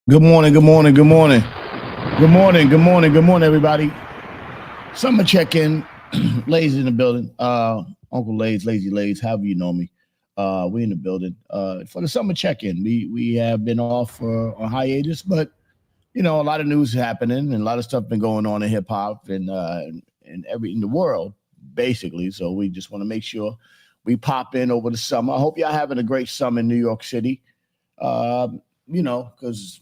Good morning, good morning, good morning. Good morning, good morning, good morning, everybody. Summer check-in. Lays in the building. Uncle Lays, Lazy Lays, however you know me. We in the building. For the summer check-in. We have been off for on hiatus, but a lot of news is happening and a lot of stuff been going on in hip hop and every in the world, basically. So we just want to make sure we pop in over the summer. I hope y'all having a great summer in New York City. Because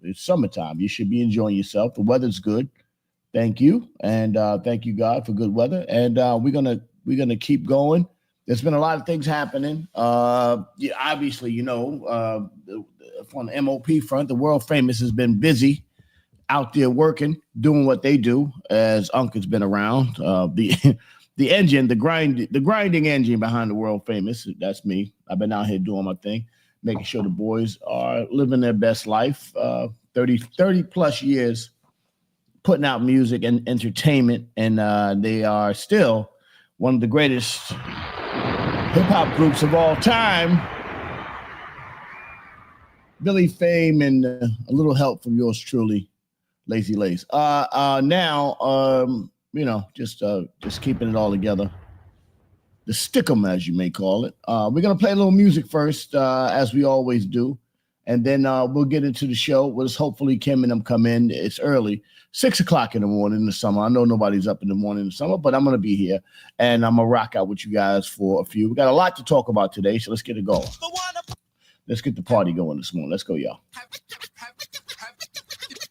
it's summertime. You should be enjoying yourself. The weather's good. Thank you, and thank you God for good weather. And we're gonna keep going. There's been a lot of things happening. Obviously, on the MOP front, the world famous has been busy out there working, doing what they do. As Uncle's been around, the engine, the grinding engine behind the world famous. That's me. I've been out here doing my thing, making sure the boys are living their best life. 30 plus years putting out music and entertainment, and they are still one of the greatest hip-hop groups of all time. Billy Fame and a little help from yours truly, Lazy Lace. Just keeping it all together. The Stickum, as you may call it. We're going to play a little music first, as we always do. And then we'll get into the show. We'll just hopefully Kim and them come in. It's early, 6 o'clock in the morning in the summer. I know nobody's up in the morning in the summer, but I'm going to be here. And I'm going to rock out with you guys for a few. We got a lot to talk about today, so let's get it going. Let's get the party going this morning. Let's go, y'all.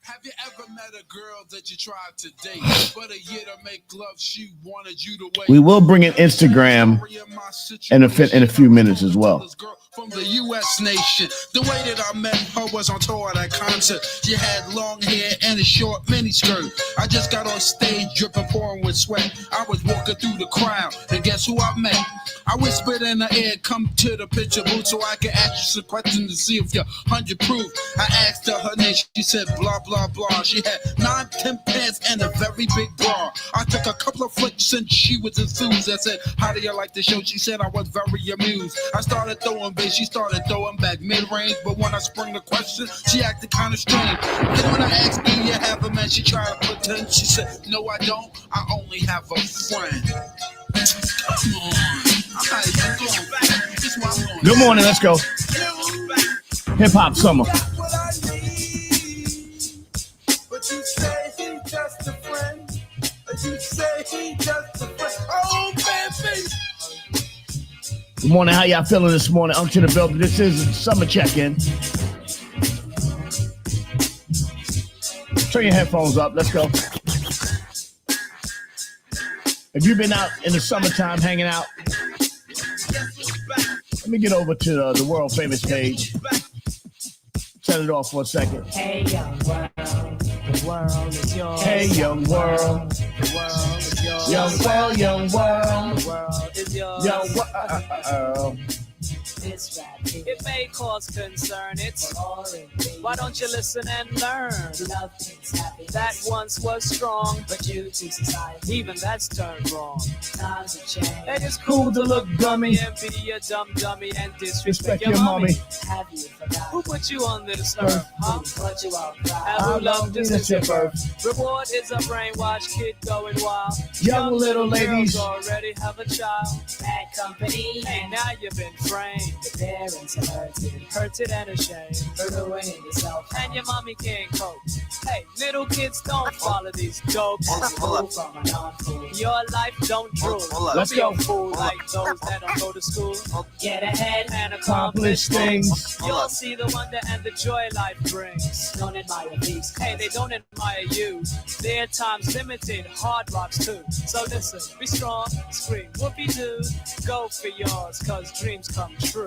Have you ever met a girl that you tried to date, but a year to make love, she wanted you to wait? We will bring in Instagram in a few minutes as well. From the U.S. nation, the way that I met her was on tour at a concert. She had long hair and a short miniskirt. I just got on stage dripping, pouring with sweat. I was walking through the crowd, and guess who I met? I whispered in her ear, come to the picture booth so I can ask you some questions to see if you're 100 proof. I asked her her name, she said blah, blah, blah. She had 9, 10 pants and a very big bra. I took a couple of flicks and she was enthused. I said, how do you like the show? She said I was very amused. I started throwing bass, she started throwing back mid-range. But when I sprung the question, she acted kind of strange. Then when I asked, do you have a man? She tried to pretend. She said, no, I don't. I only have a friend. Come on. Good morning. Let's go. Hip hop summer. But you say he just a friend. You say he just a friend. Oh, baby. Good morning. How y'all feeling this morning? I'm to the building. This is summer check-in. Turn your headphones up. Let's go. If you've been out in the summertime hanging out, let me get over to the world famous page. Set it off for a second. Hey, young world, the world is yours. Hey, young world, the world is yours. Young world, young world, The world is yours. young world. It's rap. It may cause concern. It's why don't you listen and learn? Love makes happy. That once was strong, but due to society, even that's turned wrong. Times have changed. It is cool to look gummy and be a dumb dummy and disrespect your mommy. Have you forgotten? Who put you on this earth? Huh? Put you out. And who loved you since your birth? Reward is a brainwashed kid going wild. Young little ladies already have a child. Bad company. And now you've been framed. The parents are hurted and ashamed for ruining yourself, and your mommy can't cope. Hey, little kids, don't follow these dopes. Your life don't drool. Let's go. Fool like those that don't go to school. Get ahead and accomplish things. You'll see the wonder and the joy life brings. Don't admire these. Hey, they don't admire you. Their time's limited, hard rocks too. So listen, be strong, scream, whoopee-doo. Go for yours, cause dreams come true.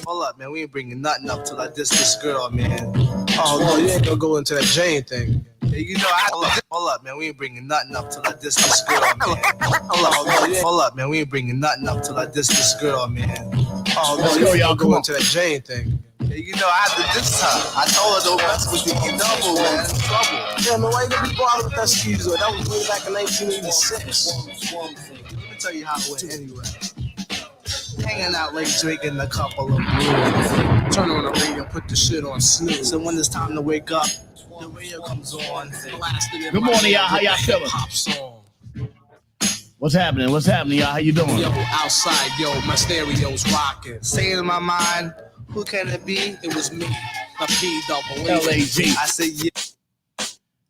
Hold up, man. We ain't bringing nothing up till I diss this girl, man. Oh, no, you ain't gonna go into that Jane thing. Yeah, you know, hold up, man. We ain't bringing nothing up till I diss this girl, man. Hold up, man. We ain't bringing nothing up till I diss this girl, man. Oh, no, you ain't gonna go into that Jane thing. Yeah, you know, I did this time. I told her don't mess with you double, man. Trouble. Yeah, man, why you gonna be bothered with that excuse? That was way back in 1986. Let me tell you how it went anyway. hanging out late, drinking a couple of brews. Turn on the radio, put the shit on snooze. So when it's time to wake up, the radio comes on. Good morning, y'all. How y'all feeling? Pop song. What's happening? What's happening, y'all? How you doing? Yo, outside, yo, my stereo's rocking. Saying in my mind, who can it be? It was me, a P-double-A. L-A-Z. I said, yeah.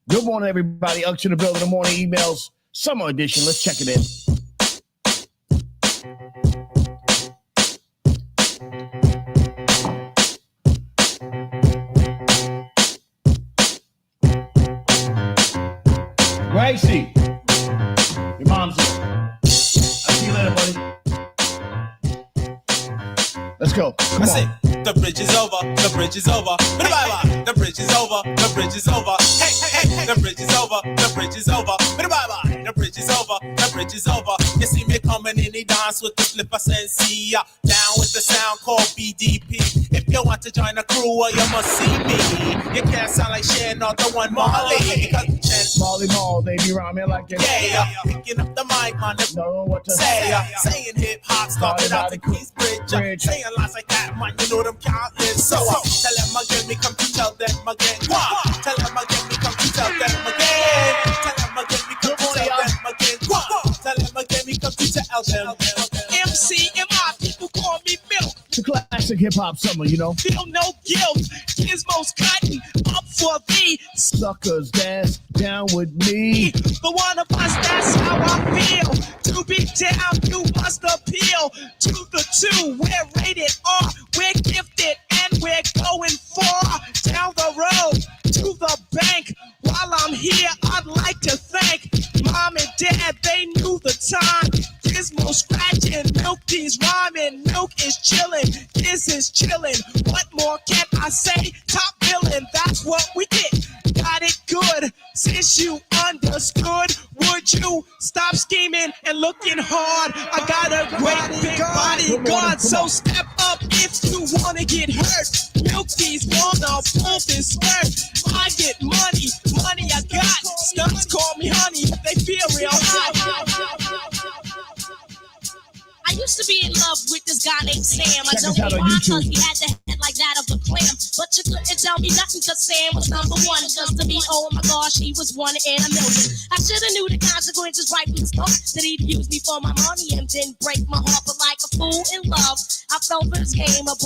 Good morning, everybody. Up to the building. The morning emails. Summer edition. Let's check it in. Gracie, your mom's here. I'll see you later, buddy. Let's go. Come I on. say, the bridge is over, the bridge is over. Bye-bye. The bridge is over, the bridge is over. Hey, hey, hey, the bridge is over, the bridge is over. Bye-bye. The bridge is over, the bridge is over. You see me coming in the dance with the slipper sensei. Down with the sound called BDP. If you want to join the crew, well, you must see me. You can't sound like Shan or the one Marley. Molly Mall, they be rhyming like it. Yeah, picking up the mic, man. Know what to Say, saying hip hop started out the Queensbridge. Saying lies like that, man, you know them can't live. So tell them again, me come to tell them again. Tell them again, me come to tell them again. Tell them again, me come to tell them again. Tell them again, me come to tell them. MCMI, people call me Milk. It's a classic hip hop summer, you know. Feel no guilt. Gizmo's cutting up for thee. Suckers dance down with me. For one of us, that's how I feel. To be down, you must appeal to the two. We're rated R, we're gifted, and we're going far down the road to the bank. While I'm here, I'd like to thank Mom and Dad, they knew the time. Gizmo scratching, Milk D's rhyming, Milk is chilling, Giz is chilling. What more can I say? Top villain, that's what we did. Got it good, since you understood. Would you stop scheming and looking hard? I got a great big bodyguard, so step up if you wanna get hurt. Milk D's wanna pull this skirt. I get money, money I got. Stunts call me honey, they feel real hot. I used to be in love with this guy named Sam. I don't know why, cause he had the head like that of a clam. But you couldn't tell me nothing, cause Sam was number one. Cause to me, oh my gosh, he was one in a million. I should've knew the consequences right from the start. That he'd use me for my money and then break my heart. But like a fool in love, I fell for this game. But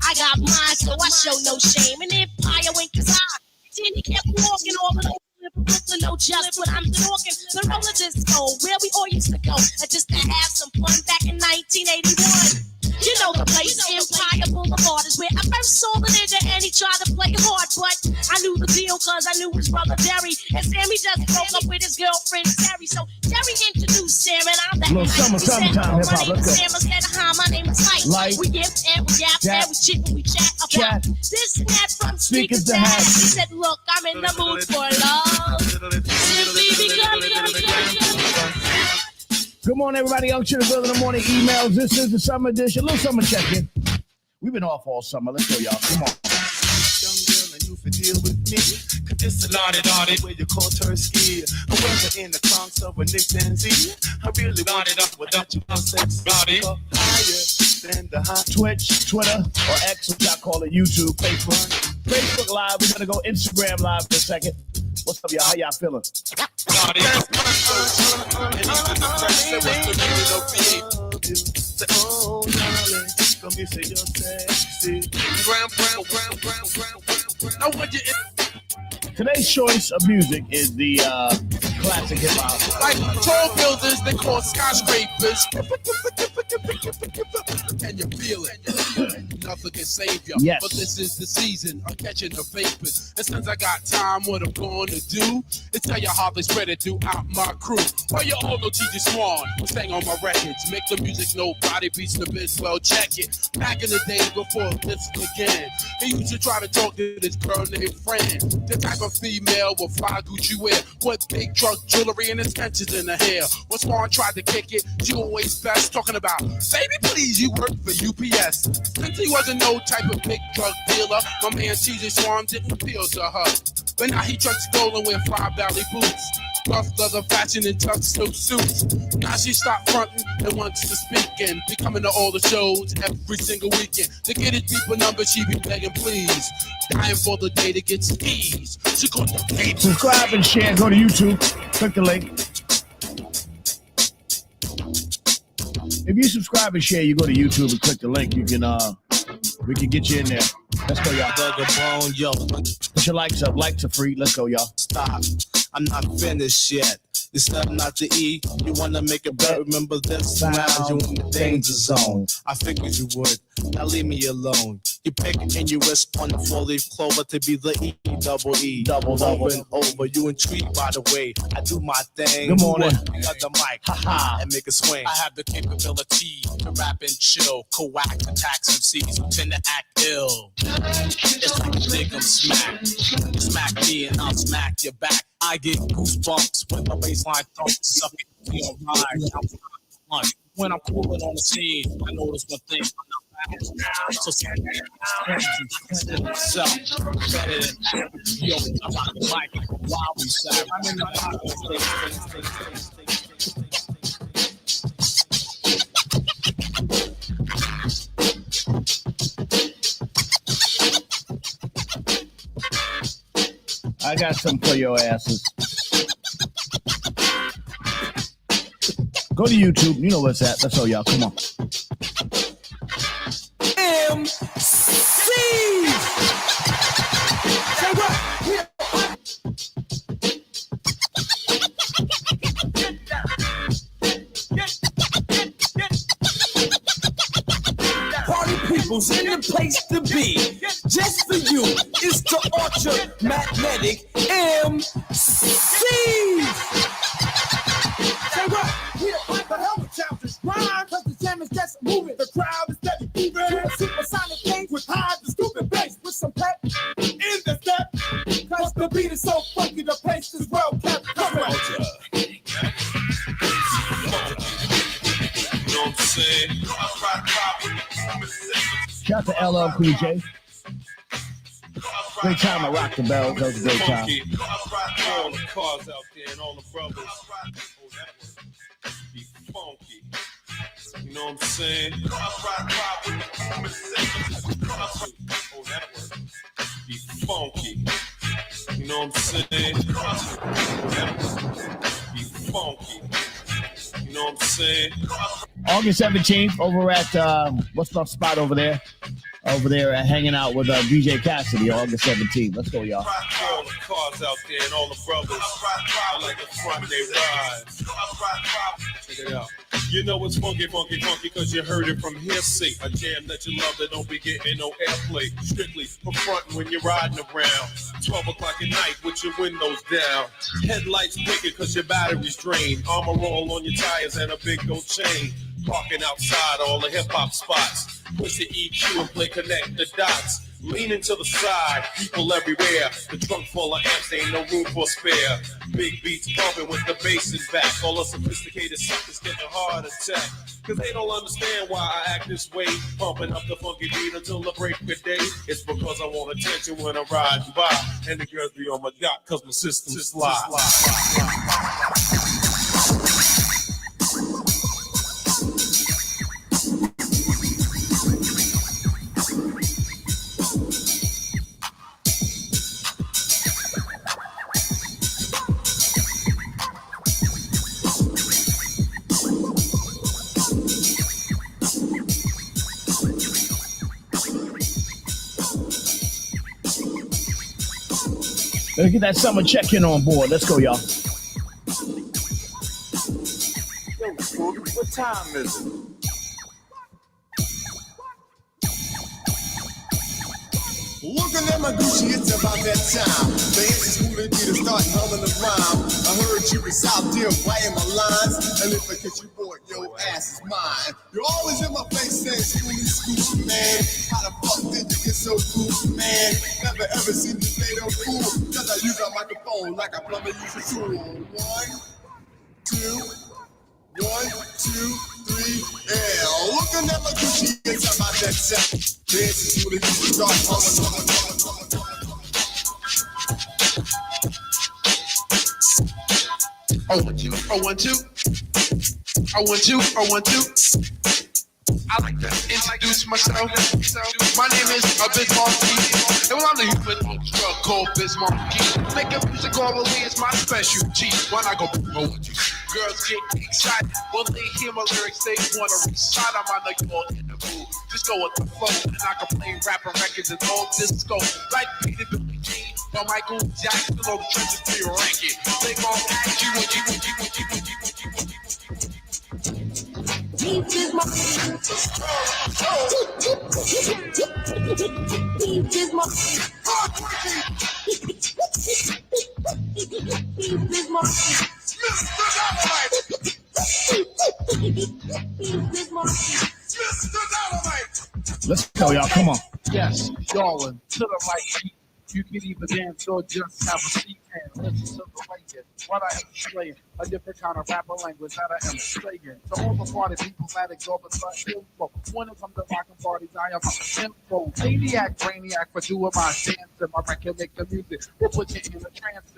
I got mine, so I show no shame. And Empire winked his eye. Then he kept walking all the way. Brooklyn, know just what I'm talking. The roller disco, where we all used to go, just to have some fun back in 1981. You know the place, Empire Boulevard is where I first saw the nigga and he tried to play hard, but I knew the deal cause I knew his brother Derry, and Sammy just broke up with his girlfriend Terry. So Terry introduced Sam and I'm that little summertime hip hop. Let's go. Sam said, hi, my name is Light. We gift and we yap and we chit and we chat about this and that from speakers to hats. He said, look, I'm in the mood for love. Simply because Good morning, everybody. Up to the building. The morning emails. This is the summer edition. Little summer check-in. We've been off all summer. Let's go, y'all. Come on. Young girl, and you for deal with me. Cause this a naughty where you call Tursky. I wasn't in the trunks of a Nick Danzy. I really wanted up without you. Sex higher than the high. Twitch, Twitter, or X, which I call it YouTube, Facebook. Facebook Live. We're going to go Instagram Live for a second. What's up, y'all? How y'all feeling? Today's choice of music is the classic hip hop. Like tall buildings, they call skyscrapers. And you feel it. Nothing can save you. Yes. But this is the season of catching the vapors. And since I got time, what I'm going to do is tell you how they spread it throughout my crew. Well, you all know TJ Swan was staying on my records. Make the music nobody beats the biz. Well, check it. Back in the day before this began, he used to try to talk to this girl named Fran. The type of female with fly Gucci wear, with big truck jewelry and extensions in her hair. When Swan tried to kick it, she always best talking about, baby, please, you work for UPS. Since he wasn't no type of big drug dealer, my man TJ Swan didn't appeal to her. But now he trucks stolen with fly valley boots. Scarf leather fashion and tuxedo suits. Now she stopped fronting and wants to speak and be coming to all the shows every single weekend. To get a deeper number, she be begging please. Dying for the day to get skis. She called the hate. Subscribe and share. Go to YouTube. Click the link. If you subscribe and share, you go to YouTube and click the link. You can we can get you in there. Let's go, y'all. Bone, yo. Put your likes up. Likes are free. Let's go, y'all. Stop. I'm not finished yet. It's not to E. You wanna make a bet? Remember this round, you in the danger zone. I figured you would. Now leave me alone. You pick and you risk on the 4-leaf clover to be the E. Double. Over and over. You intrigued by the way I do my thing. Good morning. You got the mic and make a swing. I have the capability to rap and chill, coax attacks MCs who tend to act ill. It's like a dick 'em smack. Smack me and I'll smack your back. I get goosebumps when the baseline thumps. Suck it, feel right. When I'm cooling on the scene, I notice one thing. I'm not bad. So stand there. So better than ever. Yo, I'm on the mic while we sat. I'm in the I got some for your asses. Go to YouTube. You know what's at. Let's go, y'all. Come on. Party people's in the place to be. Just for you, it's the Orchard Magnetic MC. Say what? We the helmet chapters grind, cause the jam is just moving. The crowd is steady moving. Doing supersonic things with high the stupid bass with some pep in the step. Cause the beat is so funky, the pace is well kept. Come on. You know what I'm saying? Shout out to LL Cool J. Great time. I rock the bells. That was a great time. All the cars out there and all the brothers. Oh, that would be funky. You know what I'm saying? Oh, that would be funky. You know what I'm saying? That would be funky. You know what I'm saying? August 17th over at, what's the spot over there? Over there hanging out with DJ Cassidy, August 17th. Let's go, y'all. All the cars out there and all the brothers. I like the front they ride. Check it out. You know it's funky, cause you heard it from hearsay. A jam that you love that don't be getting no airplay. Strictly for frontin' when you're riding around. 12 o'clock at night with your windows down. Headlights blinking cause your battery's drained. Armor roll on your tires and a big gold chain. Parking outside all the hip-hop spots. Push the EQ and play connect the dots. Leaning to the side, people everywhere. The trunk full of amps, ain't no room for spare. Big beats pumping with the bass in back. All the sophisticated suckers getting a heart attack. Cause they don't understand why I act this way. Pumping up the funky beat until the break of day. It's because I want attention when I'm riding by. And the girls be on my dot cause my system's fly. Let's get that summer check-in on board. Let's go, y'all. Yo, what time is it? Looking at my Gucci, it's about that time. The answer's moving me to start humming the rhyme. I heard you was out there writing my lines. And if I catch you bored, your ass is mine. You're always in my face saying, Scooty, man. How the fuck did you get so cool, man? Never ever seen you play no fool. Cause I use a microphone like a plumber uses a tool. 1, 2, 1, 2, 3, yeah. Looking at my Gucci, it's about that time. This is what it is to start humming. I like to introduce myself. My name is Bismarck Key, and I'm the human drug called Bismarck Key. Making music orally is my specialty. When I go, girls get excited when they hear my lyrics. They wanna recite. I'm on the all in the mood. Just go with the flow, and I can play rapping records and all disco like Peter Billy Jean or Michael Jackson or the Trenches to your ranking. They gon' ask you what you. Beef is my Beef is my Beef is my Let's go, y'all. Come on. Yes, darling, to the right. You can either dance or just have a seat and listen to the radio. What I am displaying, a different kind of rapper language that I am saying. To all the party people that ignore but info. When it comes to rockin' parties, I am info. Maniac, brainiac for doing my dance and my record make the music. We'll put you in a trance.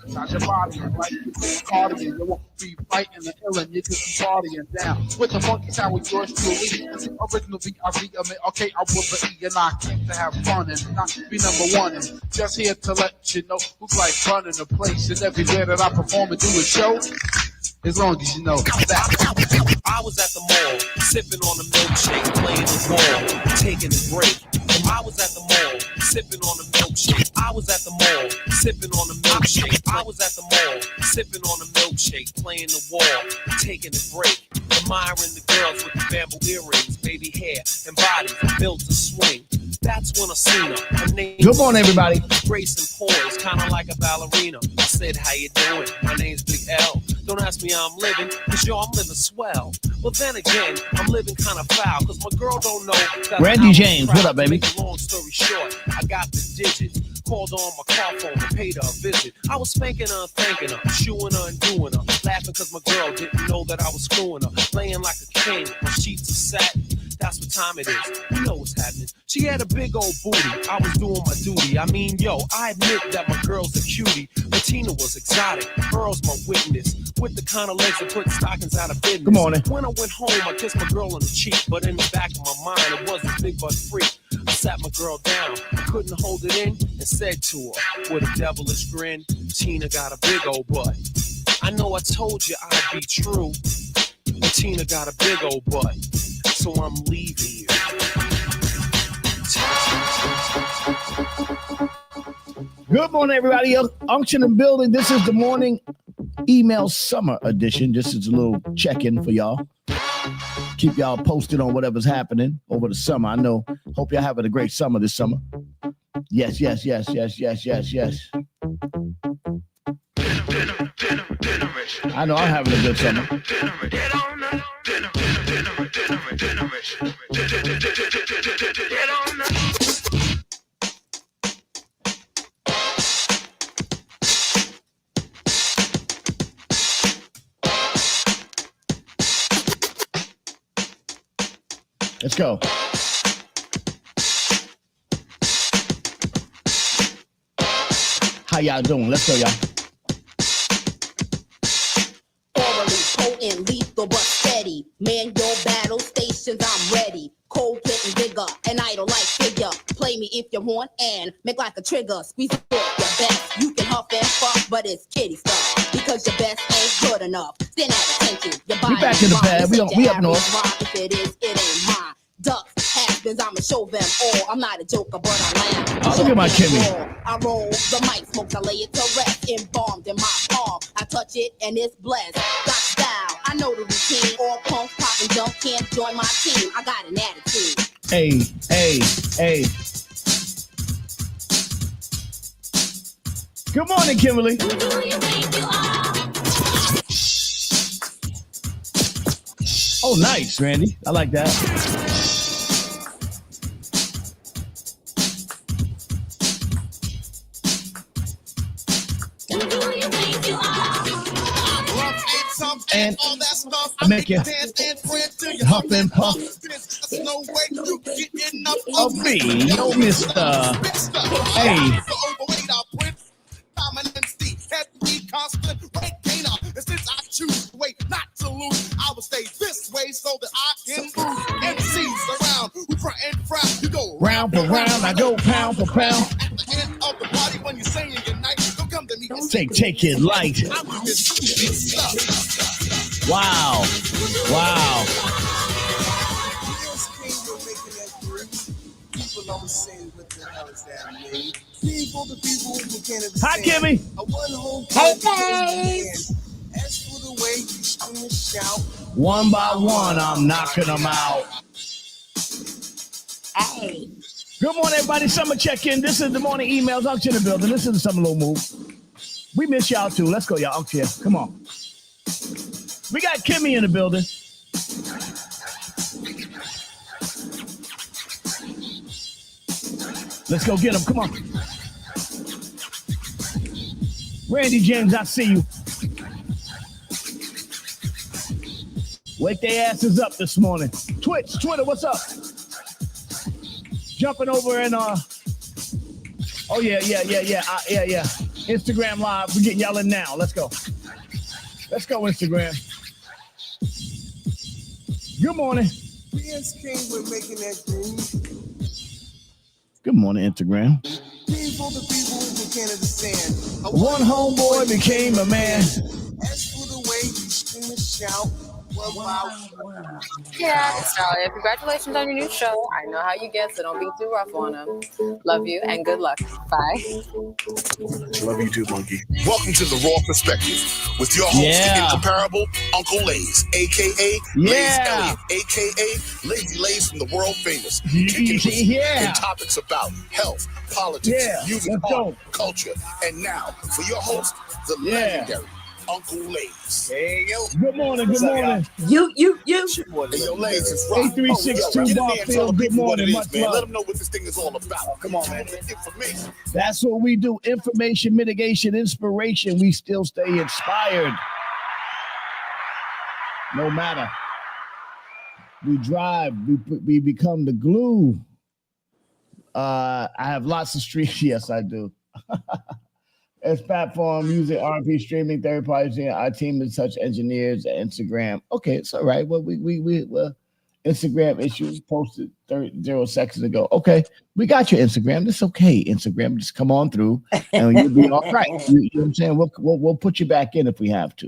Not your body and like you partying. You won't be fighting the ill and you just be partying down. With the funky sound with yours truly. Original V.I.V. Okay, I was the E and I came to have fun and not be number one. And just here to let you know who's like running the place and everywhere that I perform and do a show. As long as you know that. I was at the mall, sipping on a milkshake, playing the ball, taking a break. I was at the mall, sipping on a milkshake. I was at the mall, sipping on a milkshake. I was at the mall, sipping on a milkshake, playing the wall, taking a break. Admiring the girls with the bamboo earrings, baby hair, and bodies built to swing. That's when I seen her. Her name Good morning, everybody. Grace and poise, kind of like a ballerina. I said, how you doing? My name's Big L. Don't ask me how I'm living, cause yo, I'm living swell. But then again, I'm living kind of foul, cause my girl don't know that Randy James, what up, baby? Make a long story short, I got the digits. Called on my car phone and paid her a visit. I was spanking her and thanking her, shooing her and doing her. Laughing cause my girl didn't know that I was screwing her. Laying like a king on sheets of satin. That's what time it is. You know what's happening. She had a big old booty. I was doing my duty. I mean, yo, I admit that my girl's a cutie. But Tina was exotic. Earl's my witness. With the kind of legs that put stockings out of business. Good morning. When I went home, I kissed my girl on the cheek. But in the back of my mind, it wasn't big butt freak. I sat my girl down. I couldn't hold it in and said to her with a devilish grin, Tina got a big old butt. I know I told you I'd be true. But Tina got a big old butt. So I'm leaving you. Good morning, everybody. Unction and building. This is the morning email summer edition. This is a little check-in for y'all. Keep y'all posted on whatever's happening over the summer. I know. Hope y'all having a great summer this summer. Yes. I know I'm having a good summer. Let's go. How y'all doing? Let's go, y'all. Orally potent, lethal but steady. Man, your battle stations, I'm ready. Cold getting bigger, an idol like figure. Play me if you want and make like a trigger. Squeeze it your best. You can huff and fuck, but it's kitty stuff. Because your best ain't good enough. Stand at attention. Your body we back in the pad. We up north. If it is, it ain't mine. Ducks, has-beens, I'ma show them all. I'm not a joker, but I laugh. Oh, look at my Kimmy. I roll the mic, smoke, I lay it to rest. Embalmed in my palm. I touch it and it's blessed. Got style, I know the routine. All punks, pop and jump, can't join my team. I got an attitude. Hey. Good morning, Kimberly. Who do you think you are? Oh, nice, Randy. I like that. Who do you think you are? And I make you huff and puff of me, yo, mister. Hey. Since pound for pound. Of the party when you're saying goodnight. Don't come to me. Take it light. Wow. Wow. People always say, what the hell is that mean? People, the people who can't understand. Hi, Kimmy. Hey, babe. As for the way you scream and shout, One by one, I'm knocking them out. Hey. Good morning, everybody. Summer check-in. This is the morning emails. Unc in the building. This is the Summer Low Move. We miss y'all, too. Let's go, y'all. Unc here. Come on. We got Kimmy in the building. Let's go get him. Come on. Randy James, I see you. Wake their asses up this morning. Twitter, what's up? Jumping over and oh yeah. Instagram Live, we're getting y'all in now. Let's go, Instagram. Good morning. PS King, we're making that green. Good morning, Instagram. People, the people who can't understand. One homeboy became a man. As for the way you scream and shout, Yeah, it's Charlie. Congratulations on your new show. I know how you get, so don't be too rough on them. Love you and good luck. Bye. Love you too, Monkey. Welcome to the Raw Perspective with your host, the incomparable Uncle Lays, a.k.a. Lays Elliott, a.k.a. Lazy Lays from the world famous. Kicking with topics about health, politics, music, art, culture. And now, for your host, the legendary Uncle Lays. Hey, yo. Good morning. You. Hey, yo, Lays is rock. 8362 Barfield. Good morning. Much man. love. Let them know what this thing is all about. Come on, man. Information. That's what we do. Information, mitigation, inspiration. We still stay inspired. No matter. We drive. We become the glue. I have lots of streams. Yes, I do. It's platform, music, R&B, streaming, third party. Our team is such engineers at Instagram. Okay, it's all right. Well, we Instagram issues posted 0 seconds ago. Okay, we got your Instagram. That's okay. Instagram, just come on through, and you'll be all right. You know what I'm saying? We'll put you back in if we have to.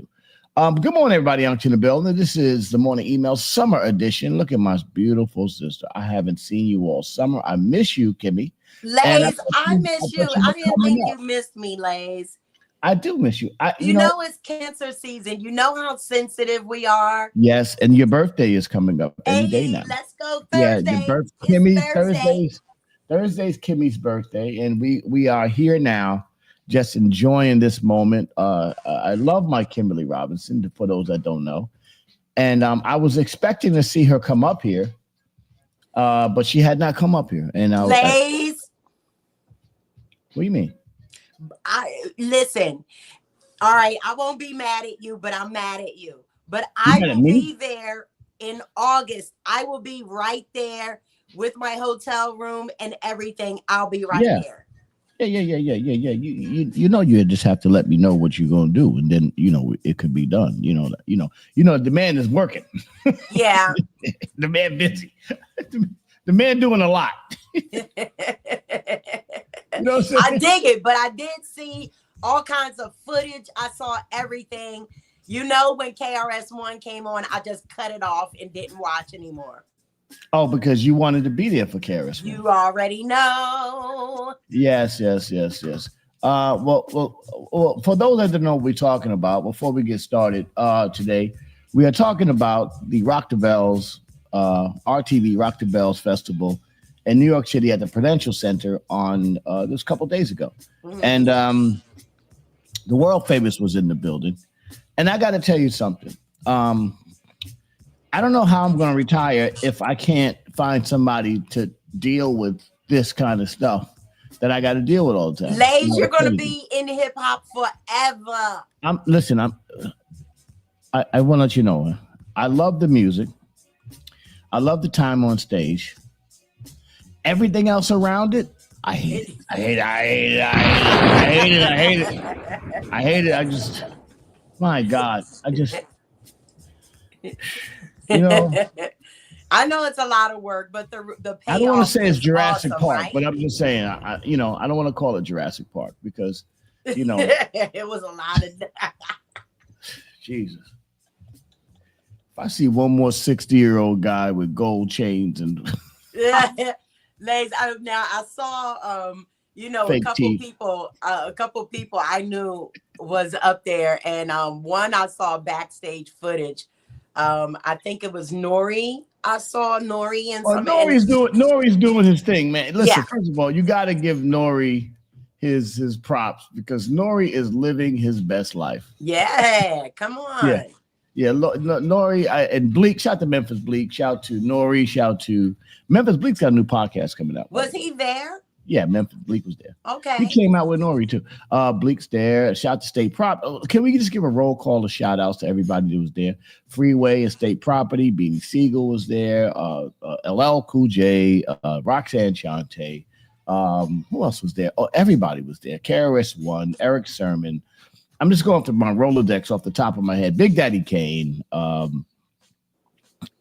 Good morning, everybody. I'm in the building. This is the morning email summer edition. Look at my beautiful sister. I haven't seen you all summer. I miss you, Kimmy. Lays, I miss you. I didn't think you missed me, Lays. I do miss you. You know it's cancer season. You know how sensitive we are. Yes, and your birthday is coming up any day now. Let's go Thursday. Yeah, your Kimmy, Thursday's Kimmy's birthday, and we are here now, just enjoying this moment. I love my Kimberly Robinson, for those that don't know, and I was expecting to see her come up here, but she had not come up here. And Lays. What do you mean? Listen. All right, I won't be mad at you, but I'm mad at you. But I will be there in August. I will be right there with my hotel room and everything. I'll be right there. Yeah. You know, you just have to let me know what you're gonna do, and then it could be done. The man is working. Yeah. The man busy. The man doing a lot. I dig it, but I did see all kinds of footage. I saw everything. When KRS-One came on, I just cut it off and didn't watch anymore. Oh, because you wanted to be there for KRS-One. You already know. Yes. Well, for those that don't know what we're talking about, before we get started today, we are talking about the Rock the Bells, RTV Rock the Bells Festival in New York City at the Prudential Center on this couple days ago. Mm-hmm. And the world famous was in the building. And I got to tell you something. I don't know how I'm going to retire if I can't find somebody to deal with this kind of stuff that I got to deal with all the time. Lays, you're going to be in hip hop forever. I want to let you know, I love the music. I love the time on stage. Everything else around it, I hate it. I just, my God, I know it's a lot of work, but the payoff I don't want to say it's is Jurassic awesome, Park, right? but I'm just saying, I don't want to call it Jurassic Park because, it was a lot of Jesus. If I see one more 60-year-old guy with gold chains and Lays, I saw Fake a couple people I knew was up there, and one I saw backstage footage. I think it was Nori. I saw Nori and some. Nori's doing his thing, man. Listen, Yeah. first of all, you got to give Nori his props because Nori is living his best life. Yeah, come on. Yeah, Nori and Bleak. Shout to Memphis Bleak. Shout to Nori. Shout to Memphis Bleak's got a new podcast coming out. Was he there? Yeah, Memphis Bleak was there. Okay. He came out with Nori too. Bleak's there. Shout to State Prop. Can we just give a roll call of shout outs to everybody that was there? Freeway and State Property. Beanie Siegel was there. LL Cool J. Roxanne Shante. Who else was there? Oh, everybody was there. KRS-One. Eric Sermon. I'm just going through my Rolodex off the top of my head. Big Daddy Kane.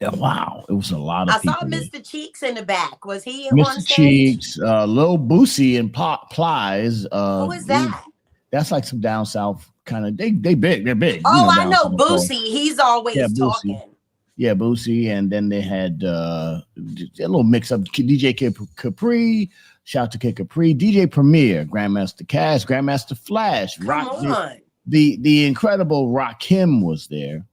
Wow, it was a lot of people. I saw Mr. Cheeks in the back. Was he on Mr. stage? Cheeks, Lil Boosie and Plies. Who is that? That's like some down south kind of. They big. They're big. Oh, I down know south. Boosie. He's always talking. Yeah, Boosie, and then they had a little mix up. DJ Kid Capri. Shout out to Kid Capri. DJ Premier, Grandmaster Cash, Grandmaster Flash. Come on. The incredible Rakim was there.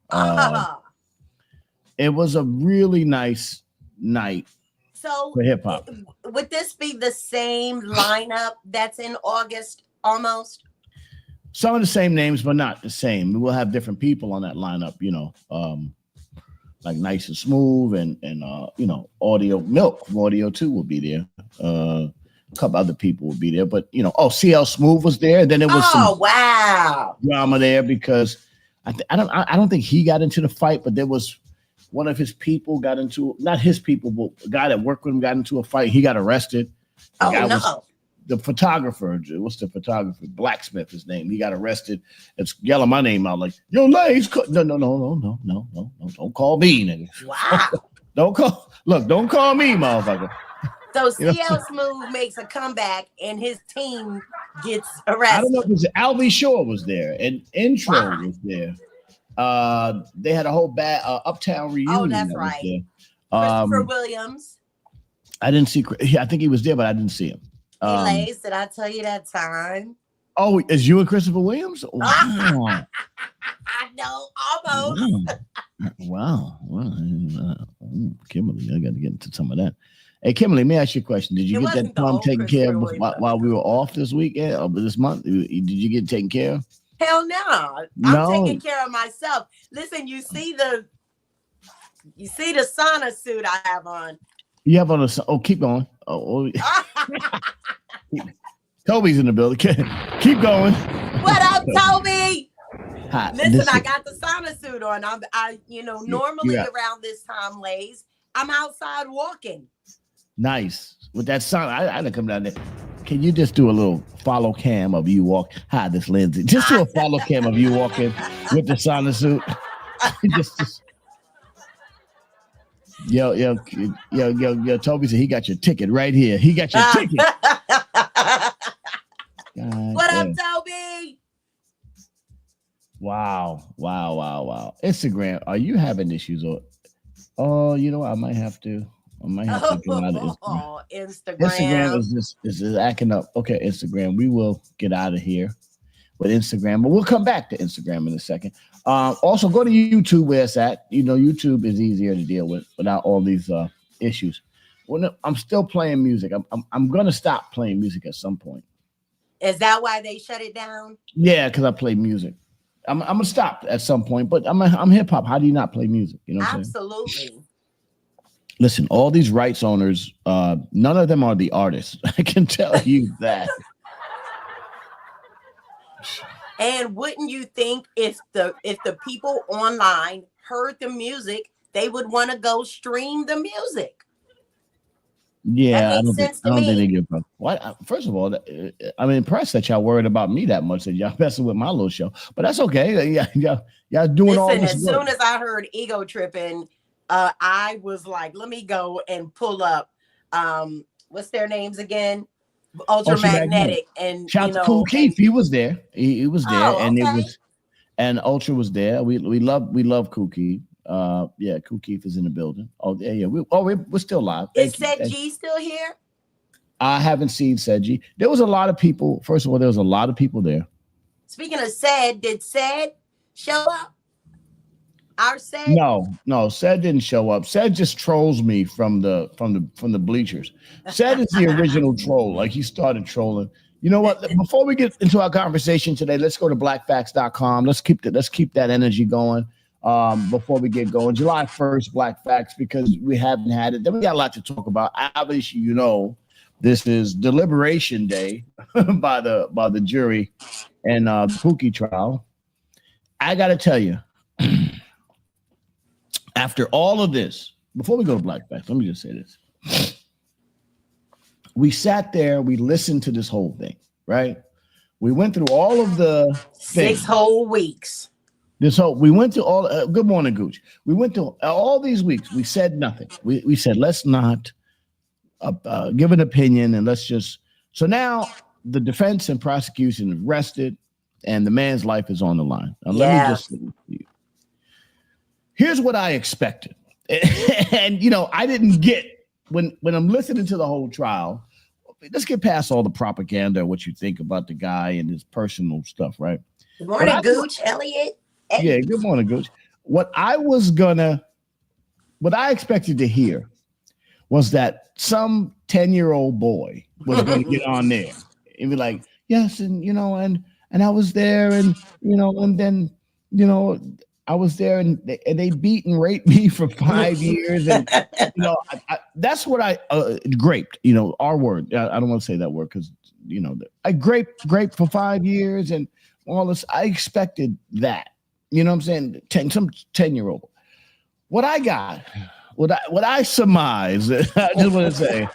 It was a really nice night for hip hop. Would this be the same lineup that's in August almost? Some of the same names, but not the same. We'll have different people on that lineup, like Nice and Smooth and Audio Milk from Audio 2 will be there. A couple other people will be there, but CL Smooth was there. Then there was some drama there because I don't think he got into the fight, but there was one of his people got into, not his people, but a guy that worked with him got into a fight. He got arrested. The photographer, what's the photographer? Blacksmith, his name. He got arrested. It's yelling my name out like, yo, Lays. No. Don't call me, nigga. Wow. Don't call me, motherfucker. So CL Smooth makes a comeback and his team gets arrested. I don't know if it was Albie Shore was there and Intro was there. They had a whole Uptown reunion. Oh, that's right. Christopher Williams. I didn't see. I think he was there, but I didn't see him. Lays, did I tell you that time? Oh, is you and Christopher Williams? Wow. I know, almost. Wow. Kimberly, I got to get into some of that. Hey, Kimberly, let me ask you a question. Did you get that problem taken care of while we were off this weekend or this month? Did you get taken care of? Hell no. I'm taking care of myself. Listen, you see the sauna suit I have on. You have on keep going. Toby's in the building. Keep going. What up, Toby? Hi, listen, I got the sauna suit on. Normally around this time, Lays, I'm outside walking. Nice. With that sauna, I didn't come down there. Can you just do a little follow cam of you walk? Hi, this Lindsay. Just do a follow cam of you walking with the sauna suit. just. Yo, Toby said he got your ticket right here. He got your ticket. What up, Toby? Wow. Instagram, are you having issues? Oh, I might have to get out of Instagram. Instagram is acting up. Okay, Instagram, we will get out of here with Instagram, but we'll come back to Instagram in a second. Also, go to YouTube where it's at. YouTube is easier to deal with without all these issues. I'm still playing music. I'm going to stop playing music at some point. Is that why they shut it down? Yeah, because I play music. I'm going to stop at some point, but I'm hip hop. How do you not play music? You know what I'm saying? Absolutely. Listen, all these rights owners, none of them are the artists. I can tell you that. And wouldn't you think if the people online heard the music, they would want to go stream the music? Yeah, I don't think they give a what. First of all, I'm impressed that y'all worried about me that much, that y'all messing with my little show. But that's okay. Y'all doing all this. As soon as I heard Ego Tripping I was like, let me go and pull up what's their names again? Ultramagnetic. And shout to Kool Keith. He was there. He was there, and okay. it was, and Ultra was there. We love Kool Keith. Yeah, Kool Keith is in the building. Oh yeah. We're still live. Is Said G still here? I haven't seen Said G. There was a lot of people. First of all, there was a lot of people there. Speaking of Said, did Said show up? Our Said? No, Said didn't show up. Said just trolls me from the bleachers. Said is the original troll. Like, he started trolling. You know what? Before we get into our conversation today, let's go to blackfacts.com. Let's keep that energy going. Before we get going, July 1st, Black Facts, because we haven't had it. Then we got a lot to talk about. Obviously, this is deliberation day by the jury and the Pookie trial. I got to tell you, after all of this, before we go to Black Facts, let me just say this. We sat there, we listened to this whole thing, right? We went through all of the 6 whole weeks. We went to all, good morning, Gooch. We went to all these weeks. We said nothing. We said, let's not give an opinion, and let's just, so now the defense and prosecution have rested, and the man's life is on the line. Now, let me just say to you. Here's what I expected. And, I didn't get, when I'm listening to the whole trial, let's get past all the propaganda, what you think about the guy and his personal stuff, right? Good morning, Gooch, Elliot. Hey. Yeah, good morning, Gooch. What I expected to hear was that some 10-year-old boy was going to get on there and be like, yes, and, and I was there, and, and then, I was there, and they beat and raped me for 5 years, and that's what I graped. Our word. I don't want to say that word because I graped for 5 years and all this. I expected that. You know what I'm saying? Some 10-year-old. What I got, what I surmised. I just want to say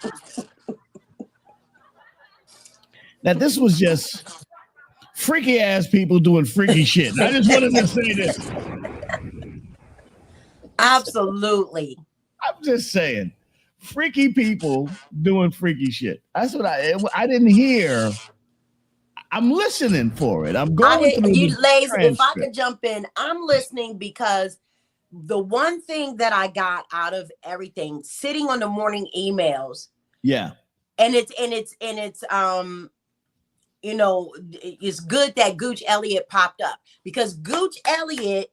that this was just freaky ass people doing freaky shit. I just wanted to say this. Absolutely. I'm just saying, freaky people doing freaky shit. That's what I didn't hear. I'm listening for it. I'm going through the Lays, transcript. if I could jump in, I'm listening because the one thing that I got out of everything, sitting on the morning emails. Yeah. And it's it's good that Gooch Elliott popped up, because Gooch Elliott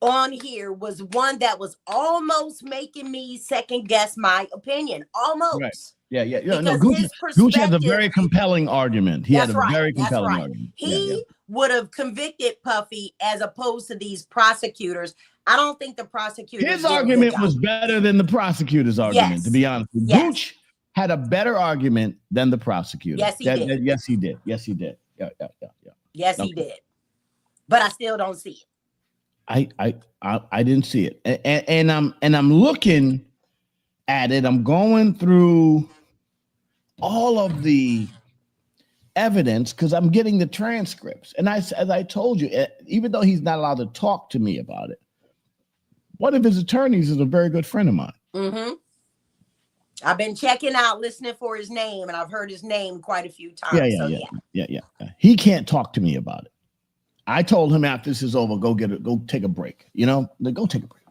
on here was one that was almost making me second guess my opinion. Almost. Right. Yeah. No, Gooch had a very compelling argument. He had a very compelling argument. He would have convicted Puffy as opposed to these prosecutors. I don't think the prosecutors. His argument was better than the prosecutor's argument, to be honest. Gooch had a better argument than the prosecutor. Yes, he did. Yes, he did. Yes, he did. Yeah. Yes, he did. But I still don't see it. I didn't see it, and I'm looking at it. I'm going through all of the evidence because I'm getting the transcripts. And as I told you, even though he's not allowed to talk to me about it, one of his attorneys is a very good friend of mine. Mm-hmm. I've been checking out, listening for his name, and I've heard his name quite a few times. Yeah. He can't talk to me about it. I told him after this is over, go take a break. Go take a break.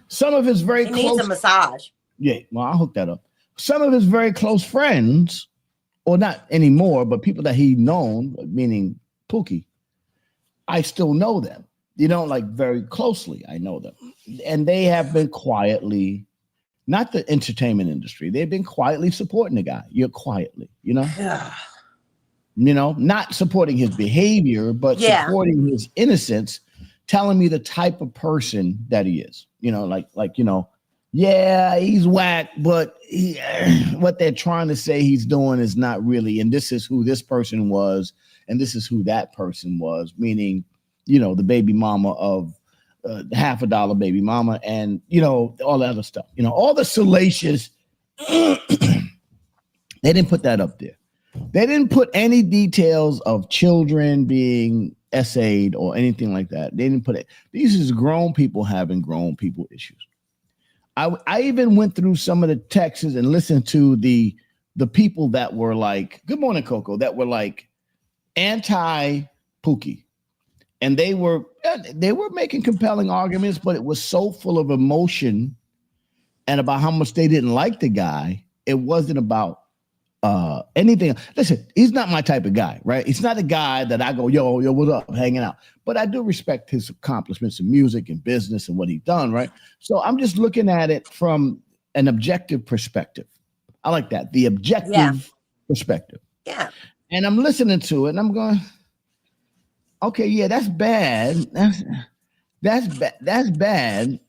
Some of his very close. He needs a massage. Yeah, well, I'll hook that up. Some of his very close friends, or not anymore, but people that he known, meaning Pookie, I still know them. Like very closely, I know them. And they have been quietly, not the entertainment industry, they've been quietly supporting the guy. Quietly, not supporting his behavior, but supporting his innocence, telling me the type of person that he is. Yeah, he's whack, but what they're trying to say he's doing is not really. And this is who this person was, and this is who that person was, meaning, the baby mama of $50 baby mama, and, all that other stuff, all the salacious. They didn't put that up there. They didn't put any details of children being essayed or anything like that. They didn't put it. These is grown people having grown people issues. I even went through some of the texts and listened to the people that were like, good morning, Coco, that were like anti-Pookie. And they were making compelling arguments, but it was so full of emotion and about how much they didn't like the guy. It wasn't about anything. Listen, he's not my type of guy, right? He's not a guy that I go, yo, what's up, hanging out. But I do respect his accomplishments in music and business and what he's done, right? So I'm just looking at it from an objective perspective. I like that, the objective perspective. Yeah. And I'm listening to it, and I'm going, okay, yeah, that's bad. That's bad.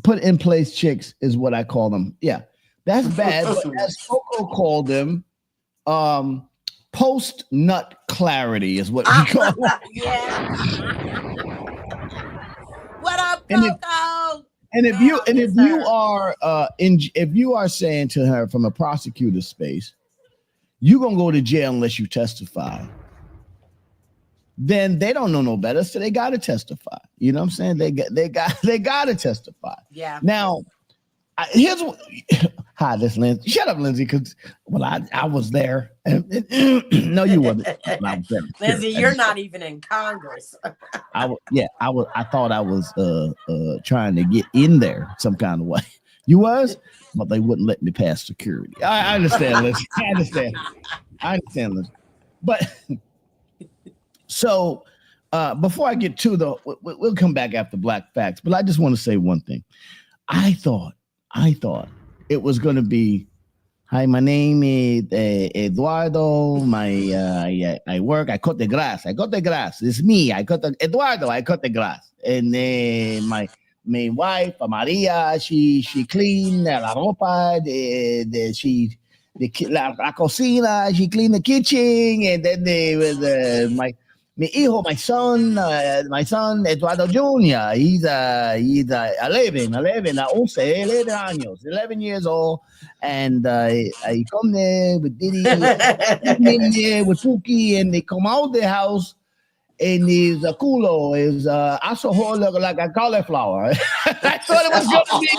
Put in place chicks is what I call them. Yeah. That's bad, but as Coco called them, post-nut clarity is what we call them. Yeah. What up, Coco? And if you are saying to her from a prosecutor space, you're gonna go to jail unless you testify, then they don't know no better, so they gotta testify. You know what I'm saying? They gotta testify. Yeah. Now, here's what. Hi, this is Lindsay. Shut up, Lindsay, because I was there. No, you wasn't. Lindsay, you're not even in Congress. I thought I was trying to get in there some kind of way. You was, but they wouldn't let me pass security. I understand, Lindsay. I understand, Lindsay. But so before I get to we'll come back after Black Facts. But I just want to say one thing. I thought it was going to be, hi, my name is Eduardo. I work. I cut the grass. It's me. Eduardo. I cut the grass. And my wife, Maria, she clean la ropa. La cocina. She clean the kitchen. And then my son, Eduardo Jr., he's 11 años, 11 years old, and I come there with Diddy, with Pookie, and they come out the house, and his culo is asshole look like a cauliflower. I thought it was going to be.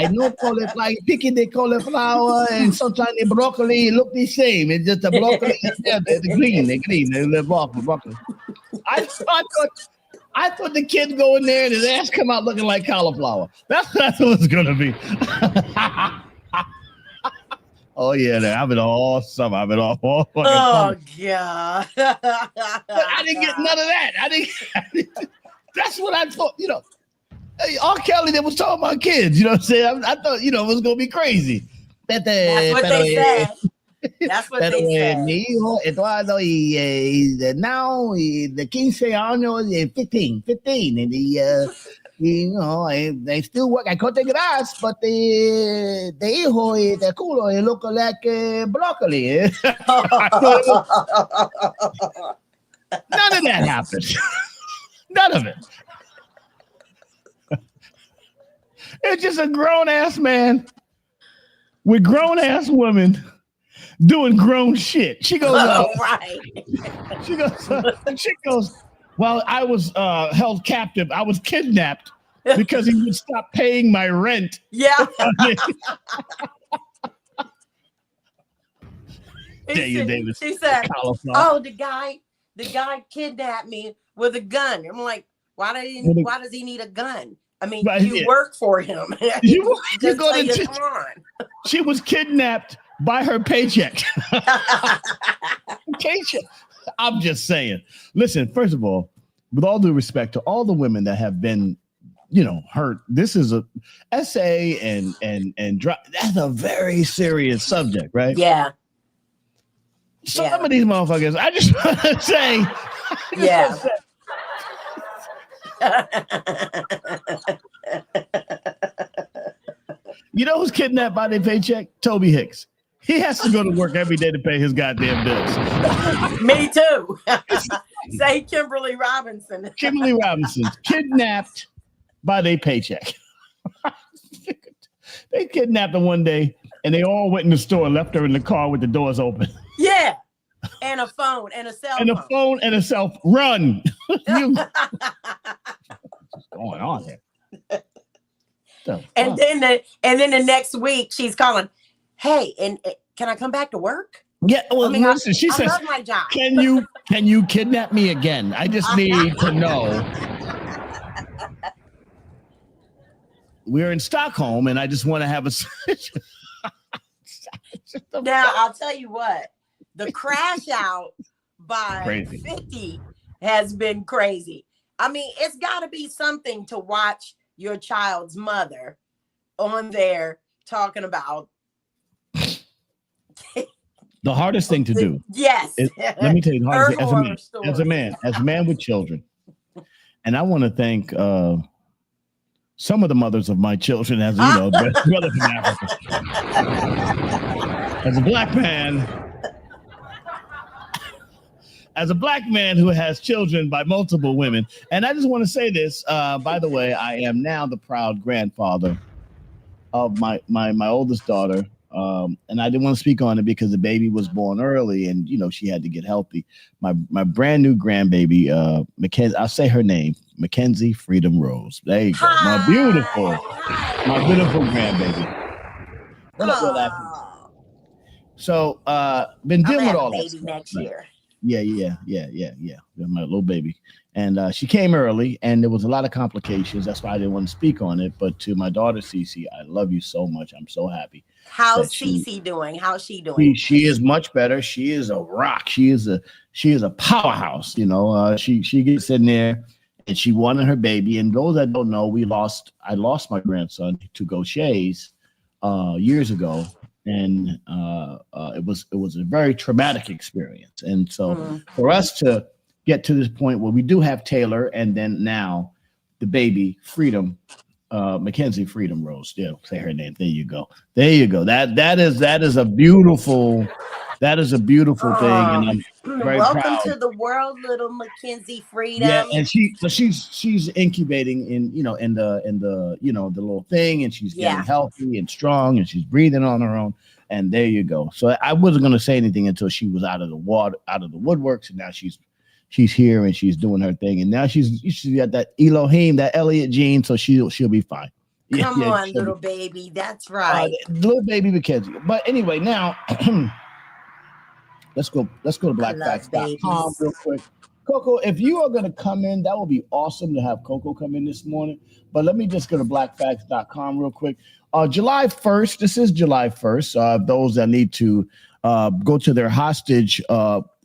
I know cauliflower, picking the cauliflower and sometimes the broccoli look the same. It's just the broccoli, the green, the broccoli. I thought the kid go in there and his ass come out looking like cauliflower. That's what I thought it was gonna be. Oh yeah, I've been all summer. I've been all fucking Oh summer. God! I didn't get none of that. I didn't. That's what I thought. You know. Hey, R. Kelly that was talking about kids, you know what I'm saying? I thought, it was going to be crazy. That's what they said. That's what they said. Mi hijo Eduardo, now the 15 años, 15, and they still work. I cut the grass, but the hijo, the culo, it look like broccoli. None of that happened. None of it. It's just a grown-ass man with grown-ass women doing grown shit. She goes, right. She goes, well, I was held captive. I was kidnapped because he would stop paying my rent. Yeah. She said, oh, the guy kidnapped me with a gun. I'm like, why does he need a gun? I mean, you work for him. She was kidnapped by her paycheck. I'm just saying. Listen, first of all, with all due respect to all the women that have been, hurt, this is a essay and that's a very serious subject, right? Yeah. Some of these motherfuckers, I just want to say, you know who's kidnapped by their paycheck? Toby Hicks. He has to go to work every day to pay his goddamn bills. Me too. Say Kimberly Robinson. Kimberly Robinson's kidnapped by their paycheck. They kidnapped her one day and they all went in the store and left her in the car with the doors open. Yeah. And And a phone and a cell and phone. a phone and a cell phone. Run. What's going on here? And then the next week she's calling, hey, and can I come back to work? Yeah, well, I mean, listen, she I says, love my job. Can you kidnap me again? I just need to know. We're in Stockholm, and I just want to have a. Now I'll tell you what, the crash out by Crazy. 50 has been crazy. I mean, it's got to be something to watch your child's mother on there talking about. The hardest thing to do. Yes. Let me tell you the hardest thing as a man with children. And I want to thank some of the mothers of my children, as you know, brother from Africa. As a black man who has children by multiple women. And I just want to say this, by the way, I am now the proud grandfather of my oldest daughter. And I didn't want to speak on it because the baby was born early and, she had to get healthy. My brand new grandbaby, Mackenzie, I'll say her name, Mackenzie Freedom Rose. There you go. My beautiful grandbaby. What up, what happened? So, been dealing with all that stuff. Next year. Yeah. My little baby. And she came early and there was a lot of complications. That's why I didn't want to speak on it. But to my daughter, Cece, I love you so much. I'm so happy. How's Cece doing? How's she doing? She is much better. She is a rock. She is a powerhouse. She gets in there and she wanted her baby. And those that don't know, I lost my grandson to Gaucher's years ago. And it was a very traumatic experience. And so for us to get to this point where we do have Taylor and then now the baby Freedom, Mackenzie Freedom Rose. Yeah, say her name. There you go. That is a beautiful thing. And I'm very welcome proud. to the world, little Mackenzie Freedom. Yeah, and she's incubating in the little thing, and she's getting healthy and strong, and she's breathing on her own. And there you go. So I wasn't going to say anything until she was out of the woodworks, and now she's here and she's doing her thing, and now she's got that Elohim, that Elliot gene, so she'll be fine. Come on, little baby. That's right. Little baby Mackenzie. But anyway, now let's go to blackfacts.com real quick. Coco, if you are going to come in, that would be awesome to have Coco come in this morning. But let me just go to blackfacts.com real quick. July 1st, this is July 1st. Those that need to go to their hostage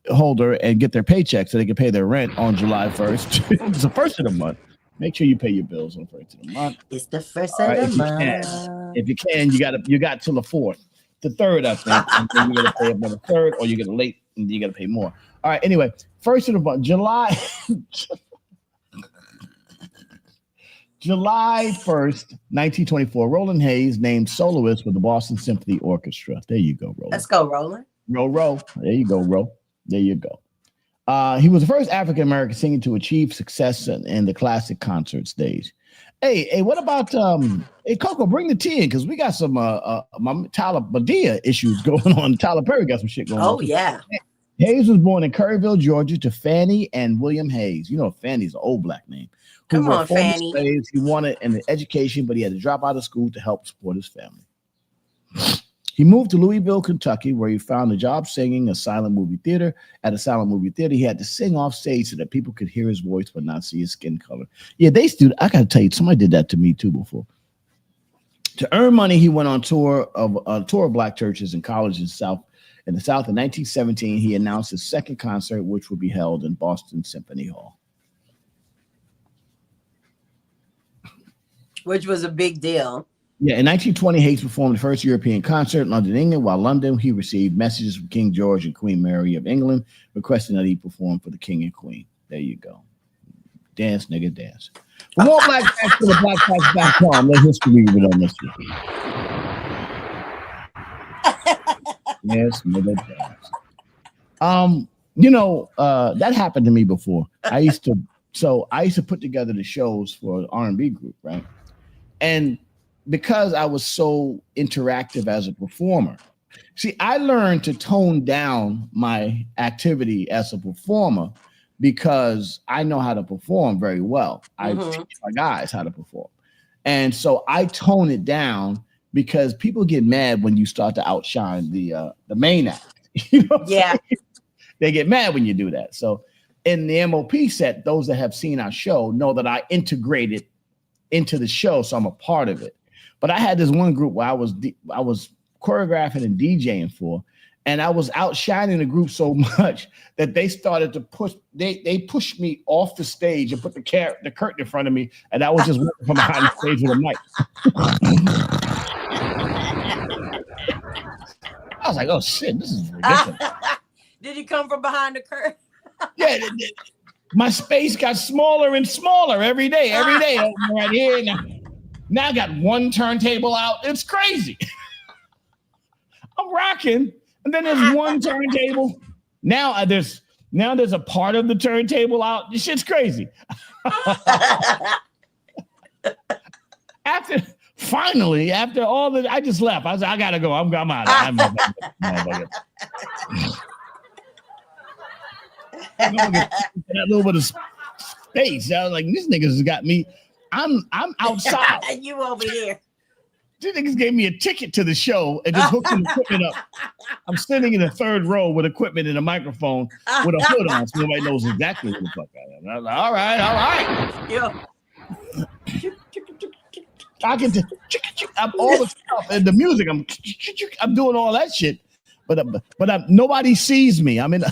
holder and get their paycheck so they can pay their rent on July 1st. It's the first of the month. Make sure you pay your bills on the first of the month. It's the first of the month. If you can, you got till the 4th. The 3rd, I think. And then you gotta pay up on the 3rd, or you get late and you gotta pay more. All right, anyway, first of the month, July 1st, 1924, Roland Hayes named soloist with the Boston Symphony Orchestra. There you go, Roland. Let's go, Roland. Row. There you go, Row. There you go. He was the first African-American singer to achieve success in the classic concert stage. Hey, what about hey Coco, bring the tea in because we got some Tyler Badia issues going on. Tyler Perry got some shit going on. Oh yeah. Hayes was born in Curryville, Georgia, to Fannie and William Hayes. You know, Fannie's an old black name. Come on, Fannie. Slaves. He wanted an education, but he had to drop out of school to help support his family. He moved to Louisville, Kentucky, where he found a job singing a silent movie theater. At a silent movie theater, he had to sing off stage so that people could hear his voice but not see his skin color. Yeah, I got to tell you, somebody did that to me too before. To earn money, he went on tour of black churches and colleges in the South. In 1917, he announced his second concert, which would be held in Boston Symphony Hall. Which was a big deal. Yeah, in 1920, Hayes performed the first European concert in London, England. While London, he received messages from King George and Queen Mary of England requesting that he perform for the King and Queen. There you go. Dance, nigga, dance. For more black facts, to the blackfacts.com. Let history read it on this one. Yes, nigga, dance. That happened to me before. I used to put together the shows for an R&B group, right? And because I was so interactive as a performer, See, I learned to tone down my activity as a performer because I know how to perform very well. I teach my guys how to perform. And so I tone it down because people get mad when you start to outshine the main act. You know what I'm saying? They get mad when you do that. So in the MOP set, those that have seen our show know that I integrated into the show, so I'm a part of it. But I had this one group where I was choreographing and DJing for, and I was outshining the group so much that they started to push. They pushed me off the stage and put the curtain in front of me, and I was just working from behind the stage with a mic. I was like, "Oh shit, this is ridiculous." Did you come from behind the curtain? Yeah, my space got smaller and smaller every day. Every day, right here. Now I got one turntable out. It's crazy. I'm rocking, and then there's one turntable. Now there's a part of the turntable out. This shit's crazy. After all that, I just left. I was like, I gotta go. I'm out. That little bit of space. I was like, these niggas has got me. I'm outside. You over here. These niggas gave me a ticket to the show and just hooked some equipment up. I'm sitting in the third row with equipment and a microphone with a hood on, so nobody knows exactly who the fuck I am. I was like, all right. Yeah. Talking to all the stuff and the music. I'm doing all that shit, but nobody sees me. I'm in.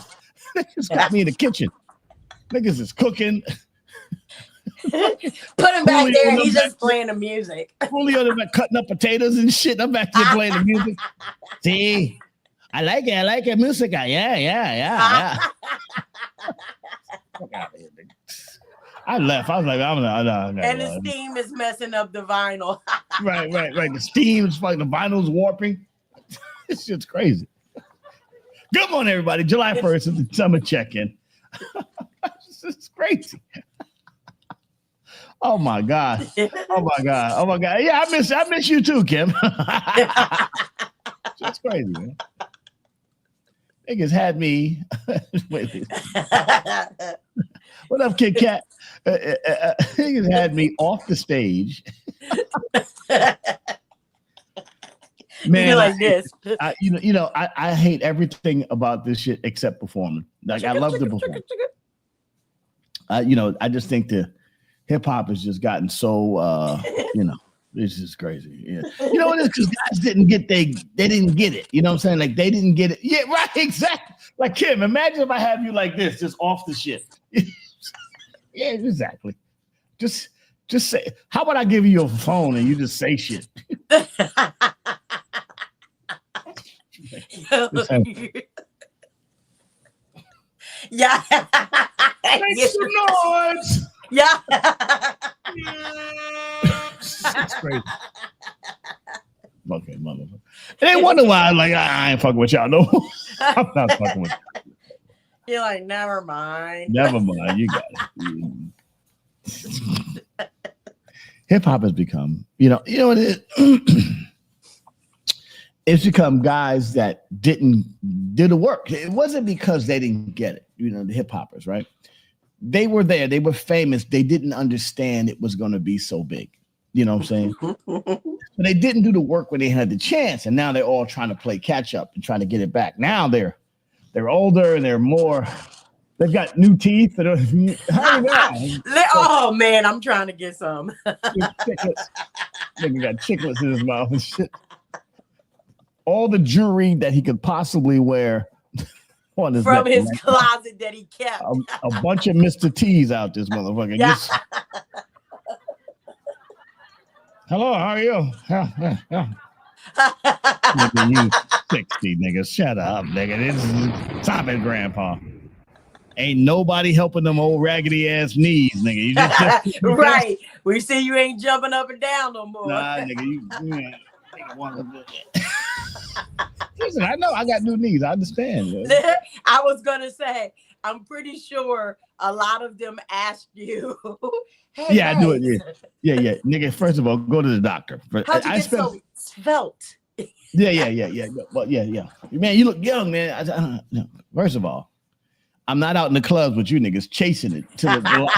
Niggas got me in the kitchen. Niggas is cooking. Put him back there. He's just playing the music. Julio cutting up potatoes and shit. I'm back there playing the music. See, I like it. I like it. Music. Yeah. Fuck out of here, nigga. I left. I was like, I'm not. And the steam is messing up the vinyl. Right. The steam is fucking, the vinyl's warping. This shit's crazy. Good morning, everybody. July 1st is the summer check-in. It's crazy. Oh my God. Yeah, I miss you too, Kim. It's crazy, man. Niggas had me. Wait. What up, Kit Kat? Niggas had me off the stage. Man, you're like this. I hate everything about this shit except performing. Like, I love to perform. I just think the hip hop has just gotten so, it's just crazy. Yeah. You know what it is? Because guys didn't get they didn't get it. You know what I'm saying? Like, they didn't get it. Yeah, right, exactly. Like, Kim, imagine if I have you like this, just off the shit. Yeah, exactly. Just say, how about I give you your phone and you just say shit? Yeah. Make some noise. Yeah. It's crazy. Okay, motherfucker. And they wonder why I'm like, I ain't fucking with y'all no more. I'm not fucking with you. You're like, never mind. Never mind. You got it. Hip hop has become, you know what it is? It's become guys that didn't do the work. It wasn't because they didn't get it, the hip hoppers, right? They were there, they were famous, they didn't understand it was going to be so big. You know what I'm saying? So they didn't do the work when they had the chance, and now they're all trying to play catch up and trying to get it back. Now they're older and they're more. They've got new teeth. Oh man, I'm trying to get some. Nigga got chiclets in his mouth and shit. All the jewelry that he could possibly wear on his from neck, his closet that he kept. A bunch of Mr. T's out this motherfucker. Yeah. Hello, how are you? Nigga, you 60, nigga. Shut up, nigga. Stop it, Grandpa. Ain't nobody helping them old raggedy ass knees, nigga. You just right. We see you ain't jumping up and down no more. Nah, nigga, you nigga want to do it. Listen, I know I got new knees. I understand. I was gonna say, I'm pretty sure a lot of them asked you. Hey, yeah, I do it. Yeah. Nigga, first of all, go to the doctor. How'd you get so svelte? Yeah. Well, yeah. Man, you look young, man. First of all, I'm not out in the clubs with you niggas chasing it to the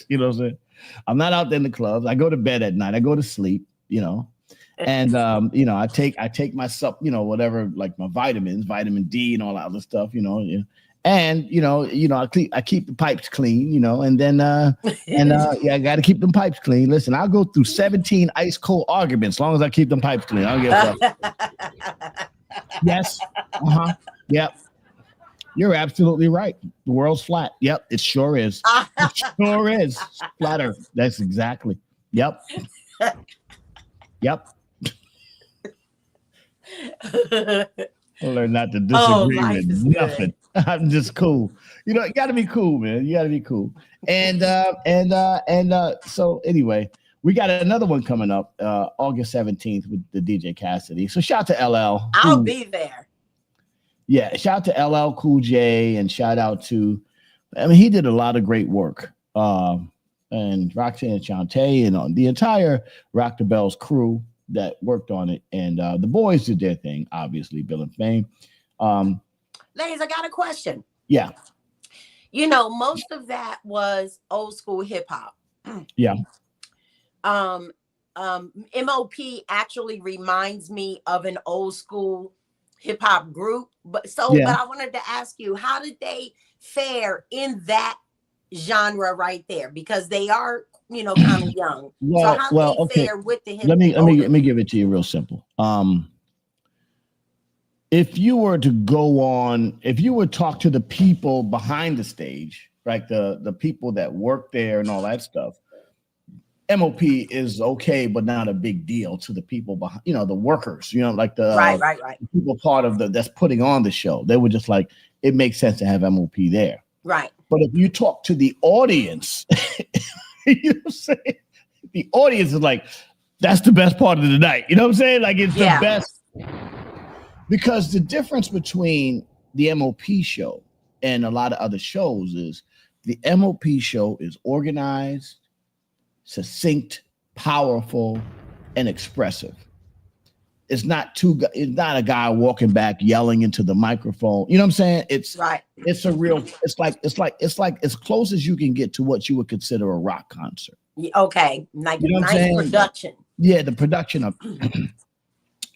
you know what I'm saying? I'm not out there in the clubs. I go to bed at night. I go to sleep, and I take myself, whatever, like my vitamins, vitamin D and all that other stuff, and I keep the pipes clean, and then I got to keep them pipes clean. Listen, I'll go through 17 ice cold arguments as long as I keep them pipes clean. I don't give a fuck. Yes. Yep. You're absolutely right. The world's flat. Yep, it sure is. It sure is. Flatter. That's exactly. Yep. Yep. I learned not to disagree with nothing. I'm just cool. You got to be cool, man. You got to be cool. And so anyway, we got another one coming up August 17th with the DJ Cassidy. So shout out to LL. I'll be there. Yeah, shout out to LL Cool J and shout out to, he did a lot of great work. And Roxanne Shante and the entire Rock the Bells crew that worked on it. And the boys did their thing, obviously, Bill and Fame. Ladies, I got a question. Yeah. Most of that was old school hip hop. Yeah. MOP actually reminds me of an old school hip hop group, but I wanted to ask you, how did they fare in that genre right there? Because they are, kind of young. Well, so how did they fare with the hip hop? Let me give it to you real simple. If you were to talk to the people behind the stage, like the people that work there and all that stuff, MOP is okay, but not a big deal to the people behind, the workers, like the right. people part of that's putting on the show. They were just like, it makes sense to have MOP there. Right. But if you talk to the audience, you know what I'm saying? The audience is like, that's the best part of the night. You know what I'm saying? Like it's the best. Because the difference between the MOP show and a lot of other shows is the MOP show is organized, succinct, powerful, and expressive. It's not a guy walking back yelling into the microphone. You know what I'm saying? It's right. It's a real. It's like as close as you can get to what you would consider a rock concert. Okay, like nice production. Yeah, the production of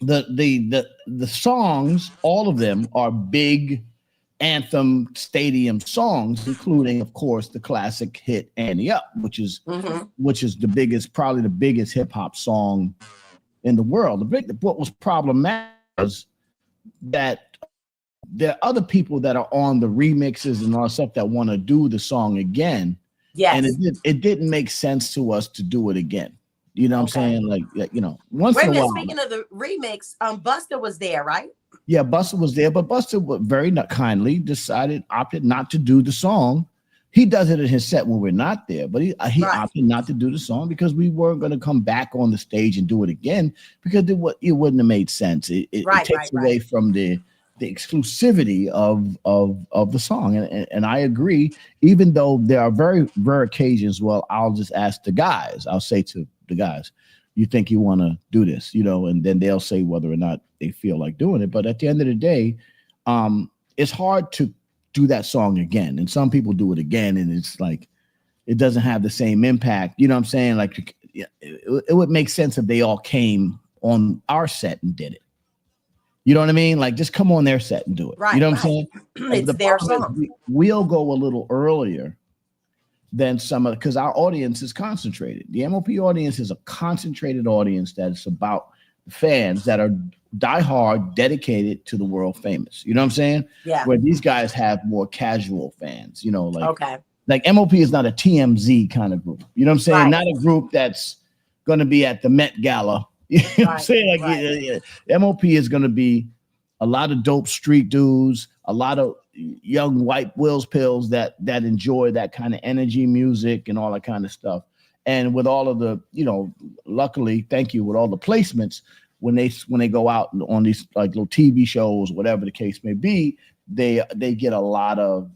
the songs. All of them are big anthem stadium songs, including, of course, the classic hit "Ante Up," which is probably the biggest hip hop song in the world. What was problematic was that there are other people that are on the remixes and all that stuff that want to do the song again. Yes. And it didn't make sense to us to do it again. You know what I'm saying? Like, once in a while. Speaking of the remix, Busta was there, right? Yeah, Busta was there, but Busta very kindly opted not to do the song. He does it in his set when we're not there, but he opted not to do the song because we weren't going to come back on the stage and do it again because it wouldn't have made sense. It takes away from the exclusivity of the song. And I agree, even though there are very rare occasions, I'll just ask the guys. I'll say to the guys, you think you want to do this, and then they'll say whether or not they feel like doing it. But at the end of the day, it's hard to do that song again. And some people do it again, and it's like, it doesn't have the same impact. You know what I'm saying? Like, it would make sense if they all came on our set and did it. You know what I mean? Like, just come on their set and do it. Right, you know what I'm saying? It's their song. We'll go a little earlier than because our audience is concentrated. The MOP audience is a concentrated audience that's about fans that are diehard, dedicated to the world famous. You know what I'm saying? Yeah. Where these guys have more casual fans, okay. Like MOP is not a TMZ kind of group. You know what I'm saying? Right. Not a group that's going to be at the Met Gala. You know what I'm saying? Like, MOP is going to be a lot of dope street dudes, a lot of young white Wills Pills that enjoy that kind of energy music and all that kind of stuff. And with all of the, luckily, thank you, with all the placements, when they go out on these like little TV shows, whatever the case may be, they get a lot of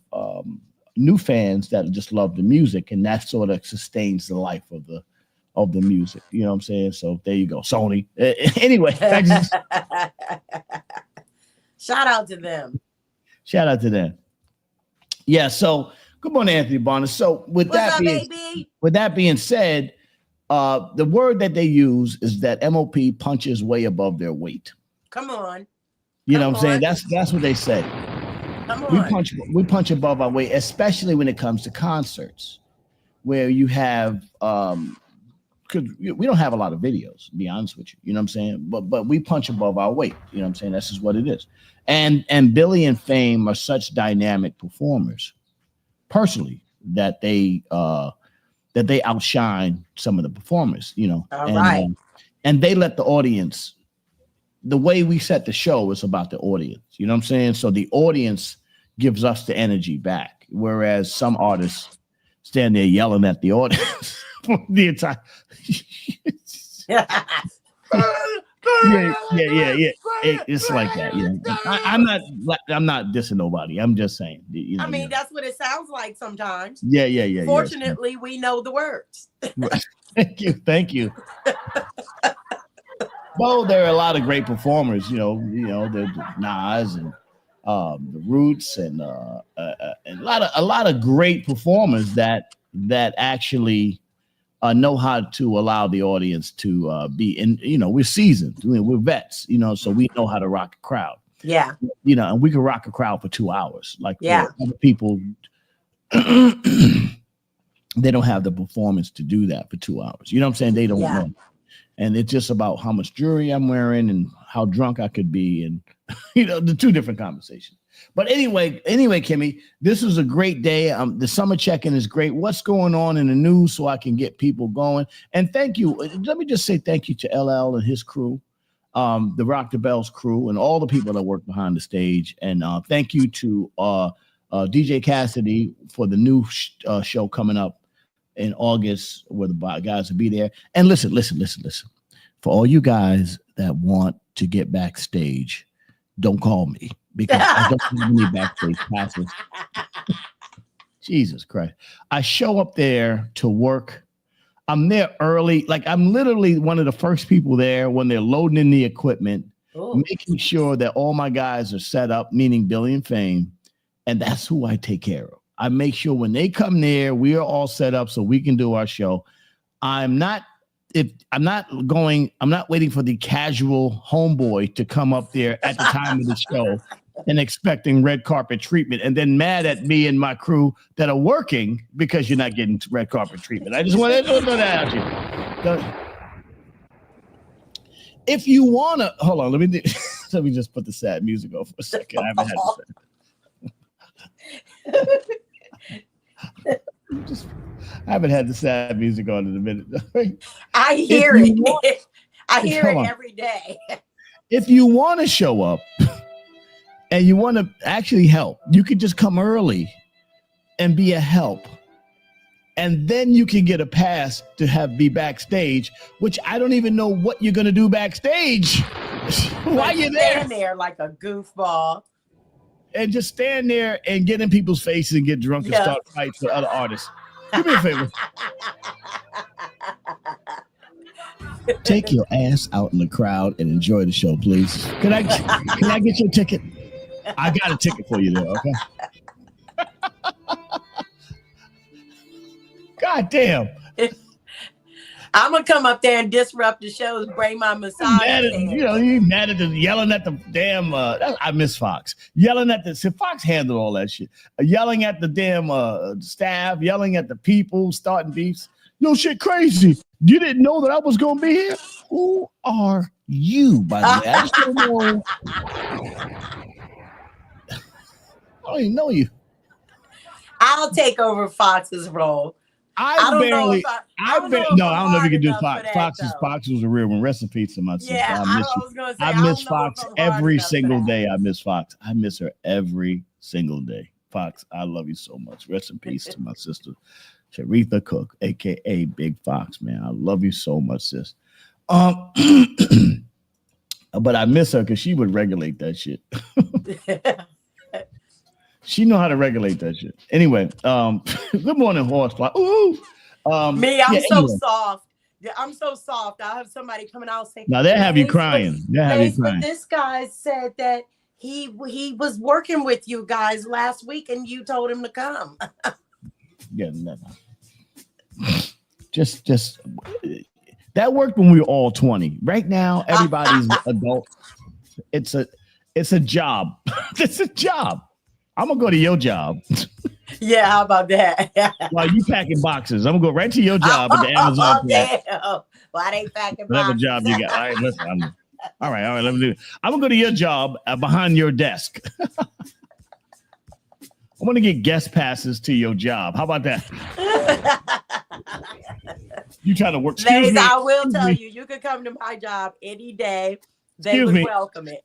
new fans that just love the music, and that sort of sustains the life of the music. You know what I'm saying? So there you go, Sony. Anyway, shout out to them. Shout out to them. Yeah. So good morning, Anthony Bonner. So with that being said, the word that they use is that MOP punches way above their weight. Come on. You know what I'm saying? That's what they say. Come on. We punch above our weight, especially when it comes to concerts, where you have because we don't have a lot of videos, to be honest with you. You know what I'm saying? But we punch above our weight. You know what I'm saying? That's just what it is. And Billy and Fame are such dynamic performers, personally, that they outshine some of the performers. You know, and they let the audience. The way we set the show is about the audience. You know what I'm saying? So the audience gives us the energy back, whereas some artists stand there yelling at the audience for the entire. yeah. It's like that. Yeah, I'm not dissing nobody. I'm just saying. You know, I mean, that's what it sounds like sometimes. Yeah. Fortunately, we know the words. Thank you. Well, there are a lot of great performers, you know, the Nas and the Roots and a lot of great performers that actually know how to allow the audience to be in. You know, we're seasoned, we're vets, you know, so we know how to rock a crowd. Yeah, you know, and we can rock a crowd for 2 hours. Like other people, they don't have the performance to do that for 2 hours. You know what I'm saying? They don't know. And it's just about how much jewelry I'm wearing and how drunk I could be, and you know, the two different conversations. But anyway, Kimmy, this is a great day. The summer check-in is great. What's going on in the news so I can get people going? And thank you. Let me just say thank you to LL and his crew, the Rock the Bells crew, and all the people that work behind the stage. And thank you to DJ Cassidy for the new show coming up in August, where the guys will be there. And listen. For all you guys that want to get backstage, don't call me, because I don't have any backstage passes. Jesus Christ. I show up there to work. I'm there early. Like, I'm literally one of the first people there when they're loading in the equipment, making sure that all my guys are set up, meaning Billy and Fame. And that's who I take care of. I make sure when they come there, we are all set up so we can do our show. I'm not waiting for the casual homeboy to come up there at the time of the show and expecting red carpet treatment and then mad at me and my crew that are working because you're not getting red carpet treatment. I just want to throw that out you. If you want to, hold on, let me just put the sad music on for a second. I haven't had the sad music on in a minute. I hear it. I hear it every day. If you want to show up and you want to actually help, you could just come early and be a help. And then you can get a pass to be backstage, which I don't even know what you're going to do backstage. Why you there? Stand there like a goofball. And just stand there and get in people's faces and get drunk and start fights with other artists. Do me a favor. Take your ass out in the crowd and enjoy the show, please. Can I get your ticket? I got a ticket for you there, okay? God damn. I'm gonna come up there and disrupt the shows, bring my massage. You mad at yelling at the damn. I miss Fox. Yelling at Fox handled all that shit. Yelling at the damn staff, yelling at the people, starting beefs. Yo, shit, crazy. You didn't know that I was gonna be here. Who are you, by the way? I just don't know. I don't even know you. I'll take over Fox's role. I don't know if you can do Fox. Fox was a real one. Rest in peace to my sister. Yeah, I miss Fox every single day. I miss Fox. I miss her every single day. Fox, I love you so much. Rest in peace to my sister, Sharitha Cook, aka Big Fox. Man, I love you so much, sis. But I miss her because she would regulate that shit. She know how to regulate that shit. Anyway, good morning, Horsefly. Ooh. Me, I'm so soft. I'm so soft. I'll have somebody coming out saying, Now they have you crying. They have you crying. This guy said that he was working with you guys last week and you told him to come. Yeah, never. Just that worked when we were all 20. Right now, everybody's adult. It's a job. It's a job. I'm gonna go to your job. Yeah, how about that? While you packing boxes, I'm gonna go right to your job at the Amazon. Damn. Why they packing Whatever boxes? job you got. All right, listen. All right. Let me do it. I'm gonna go to your job behind your desk. I'm gonna get guest passes to your job. How about that? You trying to work? Ladies, I will tell you, you can come to my job any day. They would welcome it.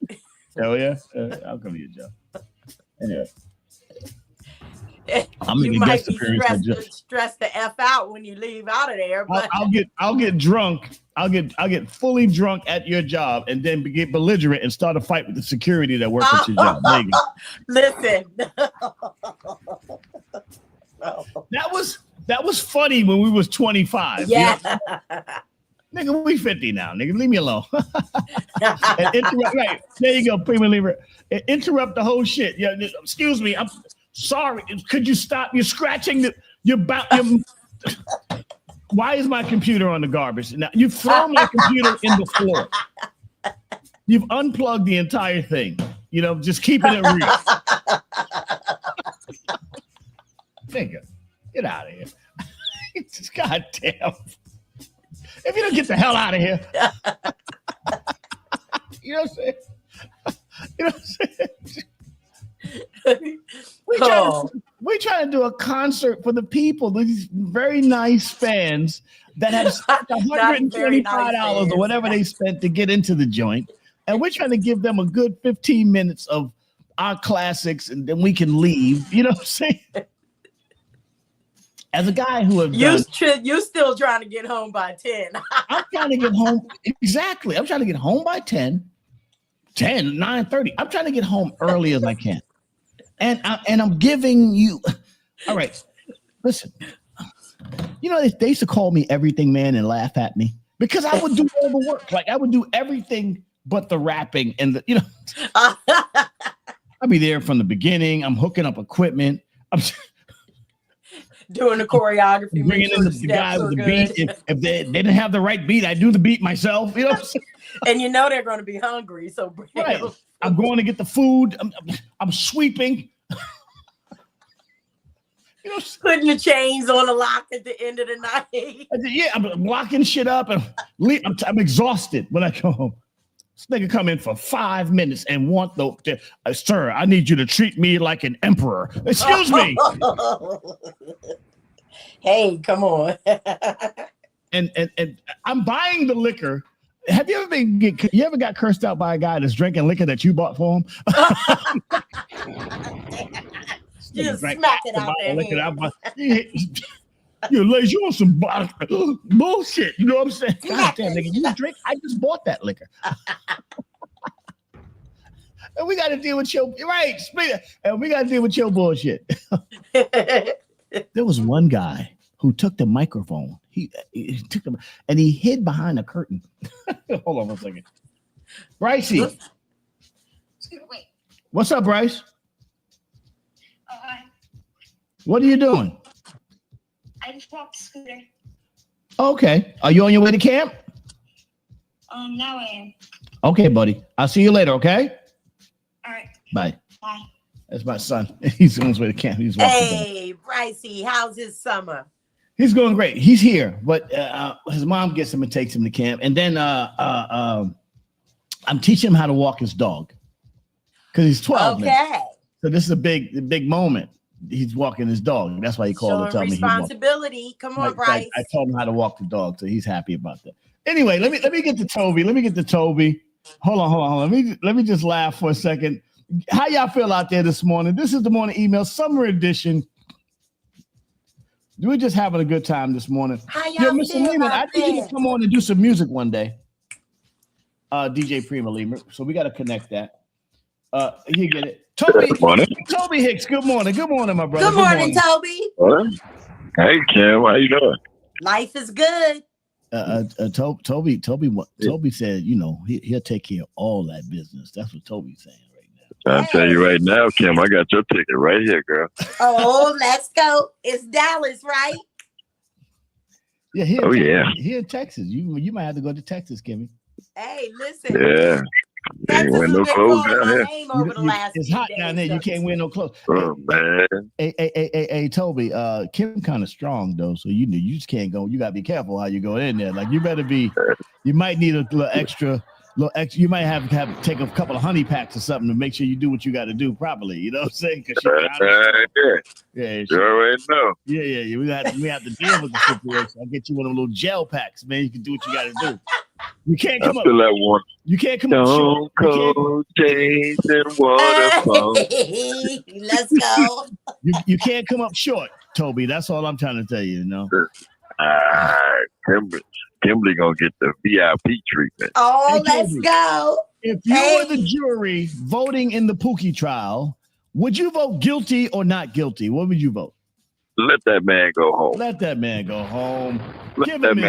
Hell yeah, I'll come to your job. Anyway. You might be stressed the F out when you leave out of there. But I'll get drunk. I'll get fully drunk at your job and then get belligerent and start a fight with the security that works at your job. There you go. Listen. That was funny when we was 25. Yeah. You know? Nigga, we 50 now. Nigga, leave me alone. Right. There you go, Prima Libra. Interrupt the whole shit. Yeah, excuse me. I'm sorry. Could you stop? You're scratching why is my computer on the garbage? Now you've thrown my computer in the floor. You've unplugged the entire thing. You know, just keeping it real. Nigga, get out of here. God damn. If you don't get the hell out of here. You know what I'm saying? You know what I'm saying? We're trying to do a concert for the people, these very nice fans that have spent $125 or whatever they spent to get into the joint. And we're trying to give them a good 15 minutes of our classics and then we can leave. You know what I'm saying? As a guy who have you still trying to get home by 10. I'm trying to get home. Exactly. I'm trying to get home by 9:30. I'm trying to get home early as I can. And I'm giving you, all right, listen, you know, they used to call me everything man and laugh at me because I would do all the work. Like I would do everything but the rapping and the, you know, I'd be there from the beginning. I'm hooking up equipment. I'm doing the choreography, bringing in the guy with the beat. If they didn't have the right beat, I do the beat myself. You know what I'm saying? And you know they're going to be hungry, so right. I'm going to get the food. I'm sweeping. You know, putting the chains on the lock at the end of the night. Yeah, I'm locking shit up, and I'm exhausted when I come home. This nigga come in for 5 minutes and want sir, I need you to treat me like an emperor. Excuse me. Hey, come on. and I'm buying the liquor. Have you ever got cursed out by a guy that's drinking liquor that you bought for him? You just smack it out there. You lazy, you want some bullshit. You know what I'm saying? God damn, nigga, you drink? I just bought that liquor. And we got to deal with your and we got to deal with your bullshit. There was one guy who took the microphone. He took them and he hid behind a curtain. Hold on one second. Brycey. What's up, Bryce? Oh, hi. What are you doing? I just walked the scooter. Okay. Are you on your way to camp? Now I am. Okay, buddy. I'll see you later, okay? All right. Bye. Bye. That's my son. He's on his way to camp. He's hey, Brycey, how's his summer? He's going great. He's here, but his mom gets him and takes him to camp. And then I'm teaching him how to walk his dog because he's 12 now. So this is a big moment. He's walking his dog. That's why he called to tell me. Responsibility. Come on, Bryce. I told him how to walk the dog, so he's happy about that. Anyway, let me get to Toby. Hold on. Let me just laugh for a second. How y'all feel out there this morning? This is the morning email, summer edition. We're just having a good time this morning. How y'all Mr. Lehman, I need you to come on and do some music one day. DJ Prima Lehman. So we got to connect that. You get it. Toby Hicks, good morning. Good morning, my brother. Good morning, Toby. Hey, Kim, how you doing? Life is good. Toby said, you know, he'll take care of all that business. That's what Toby's saying right now. I'll tell you right now, Kim, I got your ticket right here, girl. Oh, let's go. It's Dallas, right? Yeah. Here in Texas. You might have to go to Texas, Kimmy. Hey, listen. Yeah. Ain't wear no clothes down here. It's hot down there. You can't wear no clothes. Oh man. Hey, Toby. Kim kind of strong though, so you just can't go. You gotta be careful how you go in there. Like you better be. You might need a little extra. You might have to take a couple of honey packs or something to make sure you do what you got to do properly. You know what I'm saying? Yeah. You already know. Yeah. We have to deal with the situation. I'll get you one of them little gel packs, man. You can do what you got to do. You can't come up. That one. You can't come up short. Cold change and waterfall. Let's go. You can't come up short, Toby. That's all I'm trying to tell you. You know. Kimberly gonna get the VIP treatment. Oh, let's go. If you were the jury voting in the Pookie trial, would you vote guilty or not guilty? What would you vote? Let that man go home. Let that man go home. Give him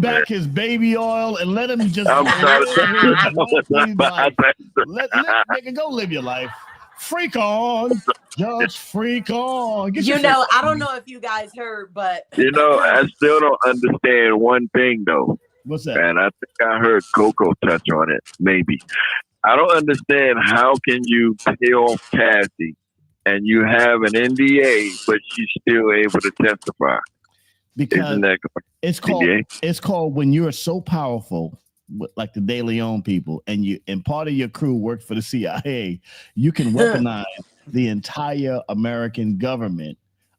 back his baby oil and let him just. Let nigga go live your life. Freak on, just freak on. I don't know if you guys heard, but I still don't understand one thing though. What's that? And I think I heard Coco touch on it. Maybe I don't understand how can you pay off Cassie and you have an NDA, but she's still able to testify. Because it's called when you're so powerful, like the De Leon people, and part of your crew worked for the CIA, you can weaponize the entire American government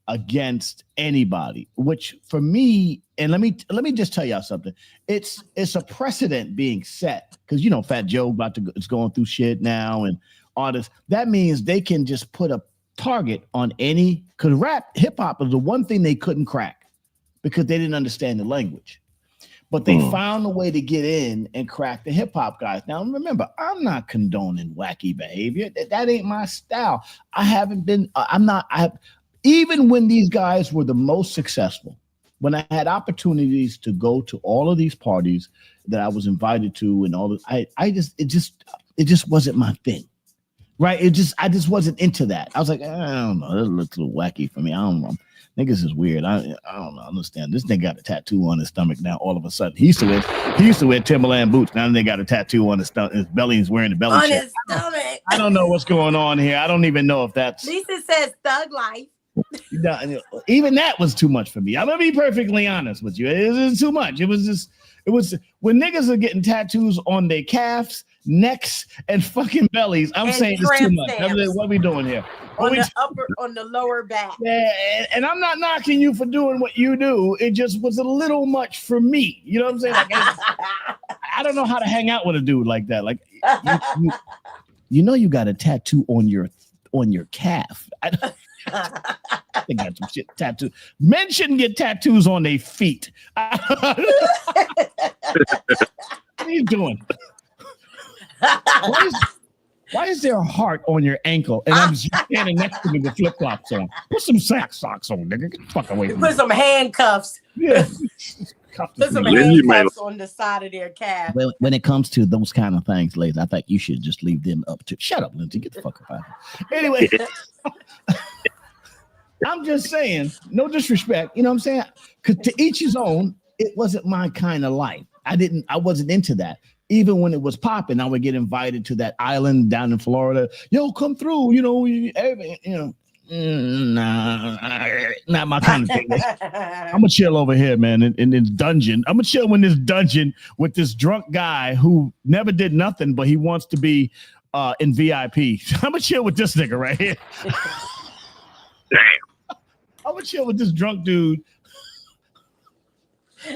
against anybody. Which for me, and let me just tell y'all something. It's a precedent being set because Fat Joe is going through shit now and all this. That means they can just put a target on any, because hip hop is the one thing they couldn't crack because they didn't understand the language. But they found a way to get in and crack the hip hop guys. Now, remember, I'm not condoning wacky behavior. That ain't my style. Even when these guys were the most successful, when I had opportunities to go to all of these parties that I was invited to and all this, it just wasn't my thing. Right? I just wasn't into that. I was like, I don't know. This looks a little wacky for me. I don't know. Niggas is weird. I don't know. Understand. This nigga got a tattoo on his stomach now. All of a sudden, he used to wear Timberland boots. Now they got a tattoo on his stomach. His belly is wearing the belly on check. His stomach. I don't know what's going on here. I don't even know if that's. At least it says Thug Life. Even that was too much for me. I'm gonna be perfectly honest with you. It was too much. It was when niggas are getting tattoos on their calves, necks, and fucking bellies. I'm saying it's too much. What are we doing here? On the lower back. Yeah, and I'm not knocking you for doing what you do. It just was a little much for me. You know what I'm saying? Like, I don't know how to hang out with a dude like that. Like, you got a tattoo on your calf. I think that's some shit tattoo. Men shouldn't get tattoos on their feet. What are you doing? Why is there a heart on your ankle? And I'm standing next to me with flip flops on. Put some socks on, nigga. Get the fuck away from me. Put some handcuffs. Yeah. Put some handcuffs on the side of their calf. Well, when it comes to those kind of things, ladies, I think you should just leave them up to. Shut up, Lindsay. Get the fuck out. Anyway, I'm just saying, no disrespect. You know what I'm saying? Because to each his own. It wasn't my kind of life. I wasn't into that. Even when it was popping, I would get invited to that island down in Florida. Yo, come through. Not my kind of thing. I'm gonna chill over here, man, in this dungeon. I'm gonna chill in this dungeon with this drunk guy who never did nothing, but he wants to be in VIP. I'm gonna chill with this nigga right here. Damn. I'm gonna chill with this drunk dude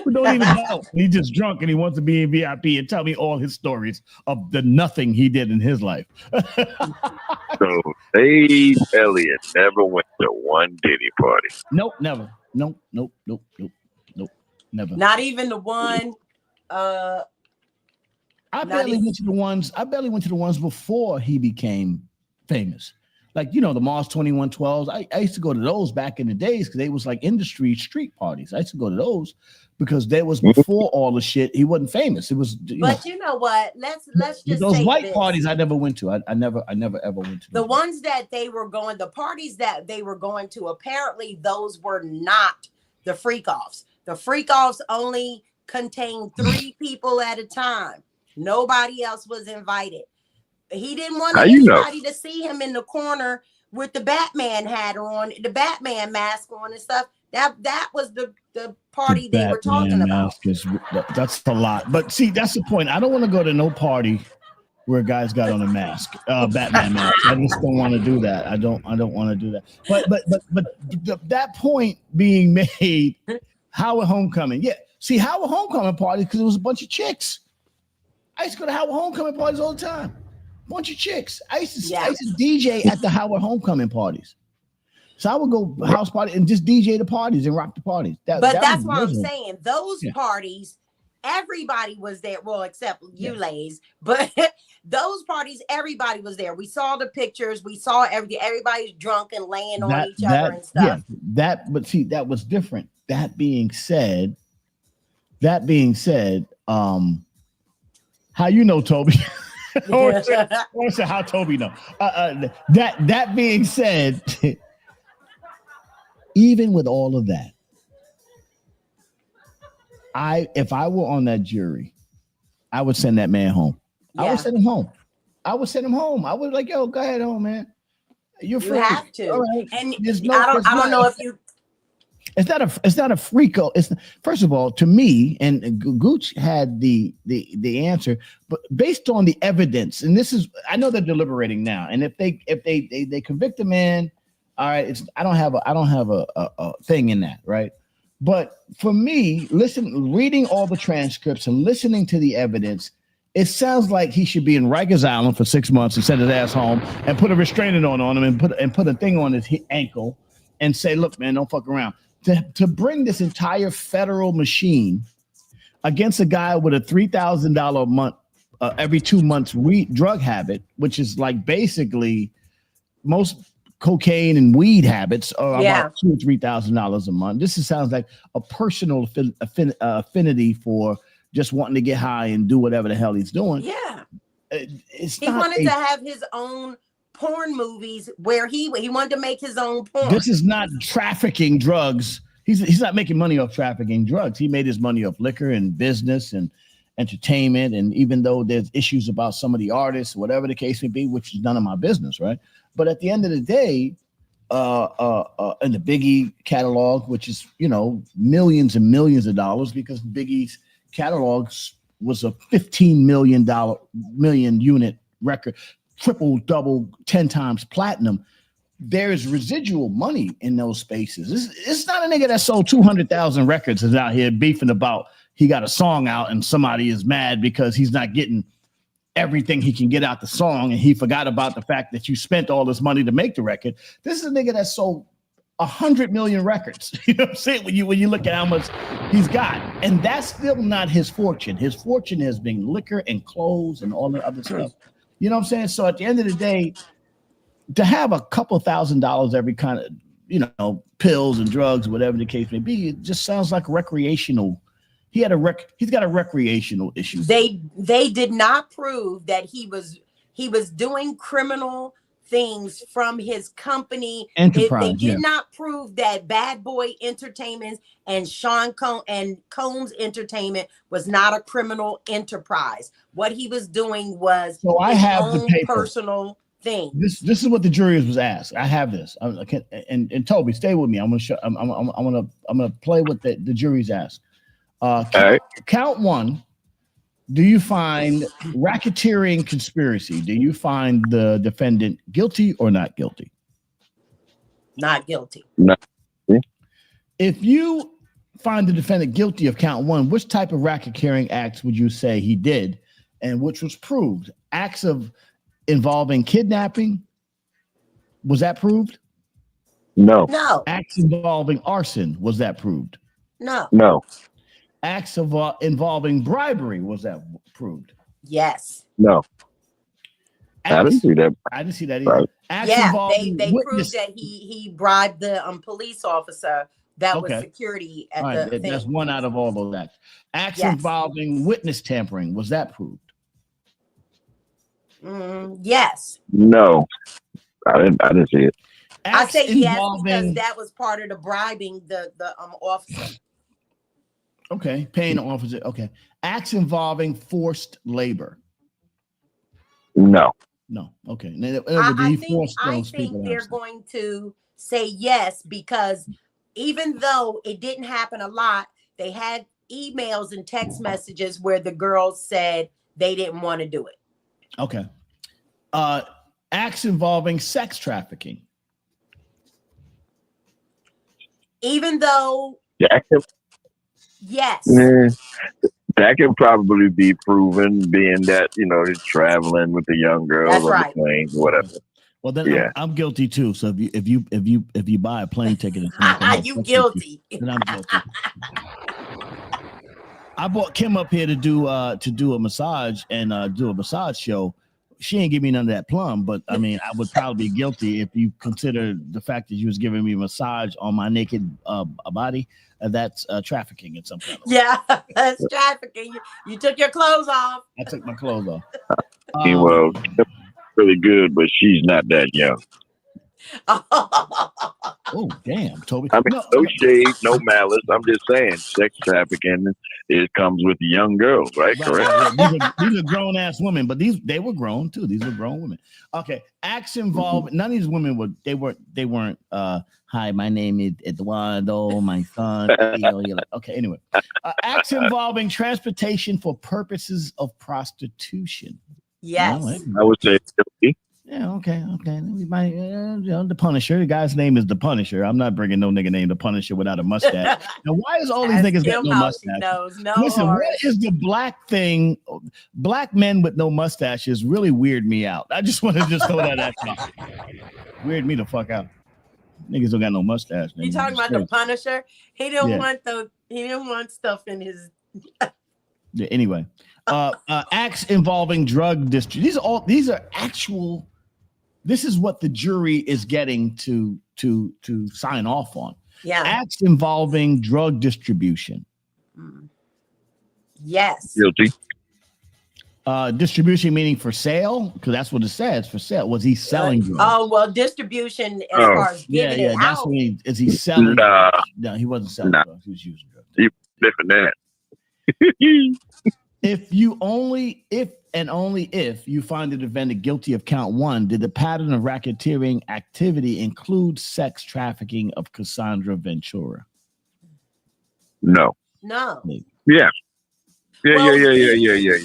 who don't even know. He's just drunk and he wants to be in VIP and tell me all his stories of the nothing he did in his life. So Dave Elliott never went to one Diddy party. Nope, never. Nope, never. Not even the one. I barely went to the ones before he became famous. like, you know, the Mars 2112s. I used to go to those back in the days because they was like industry street parties. I used to go to those because that was before all the shit. He wasn't famous. It was, you know what? Let's just those say white this. parties I never went to. I never ever went to the ones that they were going, the parties that they were going to. Apparently, those were not the freak offs. The freak offs only contained 3 people at a time. Nobody else was invited. He didn't want anybody to see him in the corner with the Batman hat on, the Batman mask on and stuff. That was the party they were talking about. That's a lot. But see, that's the point. I don't want to go to no party where guys got on a mask, Batman mask. I just don't want to do that. I don't want to do that. But that point being made, Howard Homecoming. Yeah. See, Howard Homecoming party because it was a bunch of chicks. I used to go to Howard Homecoming parties all the time. Bunch of chicks. I used to DJ at the Howard Homecoming parties. So I would go house party and just DJ the parties and rock the parties. That's what I'm saying. Those parties, everybody was there. Well, except you, Lays. But those parties, everybody was there. We saw the pictures. We saw everything. Everybody's drunk and laying on each other and stuff. Yeah, but see, that was different. That being said, how you know, Toby? I want to say how Toby know. That being said, even with all of that, if I were on that jury, I would send that man home. Yeah. I would send him home. I would like, yo, go ahead home, man. You have to. All right. And I don't know if you. It's not a freako. It's first of all, to me, and Gooch had the answer, but based on the evidence, and this is, I know they're deliberating now, and if they convict the man, all right, I don't have a thing in that, right? But for me, reading all the transcripts and listening to the evidence, it sounds like he should be in Rikers Island for 6 months and send his ass home and put a restraining order on him and put a thing on his ankle and say, look, man, don't fuck around. To bring this entire federal machine against a guy with a $3,000 a month, every 2 months drug habit, which is like basically most cocaine and weed habits are about $2,000 or $3,000 a month. This sounds like a personal affinity for just wanting to get high and do whatever the hell he's doing. Yeah, he wanted to have his own porn movies where he wanted to make his own porn. This is not trafficking drugs. He's not making money off trafficking drugs. He made his money off liquor and business and entertainment. And even though there's issues about some of the artists, whatever the case may be, which is none of my business, right? But at the end of the day, in the Biggie catalog, which is, you know, millions and millions of dollars, because Biggie's catalog was a $15 million unit record, triple, double, 10 times platinum. There's residual money in those spaces. It's not a nigga that sold 200,000 records is out here beefing about he got a song out and somebody is mad because he's not getting everything he can get out the song and he forgot about the fact that you spent all this money to make the record. This is a nigga that sold 100 million records. You know what I'm saying? When you look at how much he's got, and that's still not his fortune. His fortune has been liquor and clothes and all the other stuff. You know what I'm saying? So at the end of the day, to have a couple $1,000 every kind of, you know, pills and drugs, whatever the case may be, it just sounds like recreational. He's got a recreational issue. They did not prove that he was doing criminal things from his company. Enterprise, they did not prove that Bad Boy Entertainment and Sean Combs Entertainment was not a criminal enterprise. What he was doing was his own personal thing. This is what the jury was asked. I have this. And Toby, stay with me. I'm gonna play what the jury's asked. Count one. Do you find racketeering conspiracy? Do you find the defendant guilty or not guilty? Not guilty. No. If you find the defendant guilty of count one, which type of racketeering acts would you say he did, and which was proved? Acts of involving kidnapping, was that proved? No. No. Acts involving arson, was that proved? No. No. Acts of involving bribery, was that proved? Yes. No. I didn't see that. I didn't see that either. Right. Acts Yeah, involving they witness- proved that he bribed the police officer that was Okay. security at All right, the that's thing. one out of all those acts. Acts Yes. involving witness tampering, was that proved? Yes. No, I didn't see it. I Acts say yes involving- because that was part of the bribing the officer. Okay, paying the officer. Okay, acts involving forced labor. No. No. Okay. I think they're going to say yes because even though it didn't happen a lot, they had emails and text messages where the girls said they didn't want to do it. Okay. Acts involving sex trafficking. Even though, That yes. that can probably be proven, being that they're traveling with the young girls That's on right. the plane, whatever. Well, then Yeah. I'm guilty too. So if you buy a plane ticket, You guilty. then I'm guilty. I brought Kim up here to do a massage and do a massage show. She ain't give me none of that plum, but I mean, I would probably be guilty if you consider the fact that you was giving me a massage on my naked body. That's trafficking in some kind of way. Yeah, that's trafficking. You took your clothes off. I took my clothes off. Well, really good, but she's not that young. Oh, damn, Toby. I mean, no shade, no malice. I'm just saying, sex trafficking, it comes with the young girls, right? Correct. These are grown ass women, but they were grown too. These were grown women. Okay, acts involved. None of these women weren't. Hi, my name is Eduardo. My son. Okay. Anyway, acts involving transportation for purposes of prostitution. Yes. I would say. Yeah, okay. We might, the Punisher. The guy's name is the Punisher. I'm not bringing no nigga named the Punisher without a mustache. Now, why is all these niggas got no mustache? No, listen, what is the black thing? Black men with no mustaches really weird me out. I just want to just throw that at you. Weird me the fuck out. Niggas don't got no mustache. You talking about the Punisher? He didn't want stuff in his. Yeah, anyway, acts involving drug distribution. These are actual. This is what the jury is getting to sign off on. Yeah. Acts involving drug distribution. Yes. Guilty. Distribution meaning for sale, because that's what it says, for sale. Was he selling drugs? Oh well, distribution as far as giving it that's out. what is he selling? Nah. No, he wasn't selling drugs. He was using drugs. You different than that. If and only if you find the defendant guilty of count one, did the pattern of racketeering activity include sex trafficking of Cassandra Ventura? No. No. Yeah. Well, Yeah.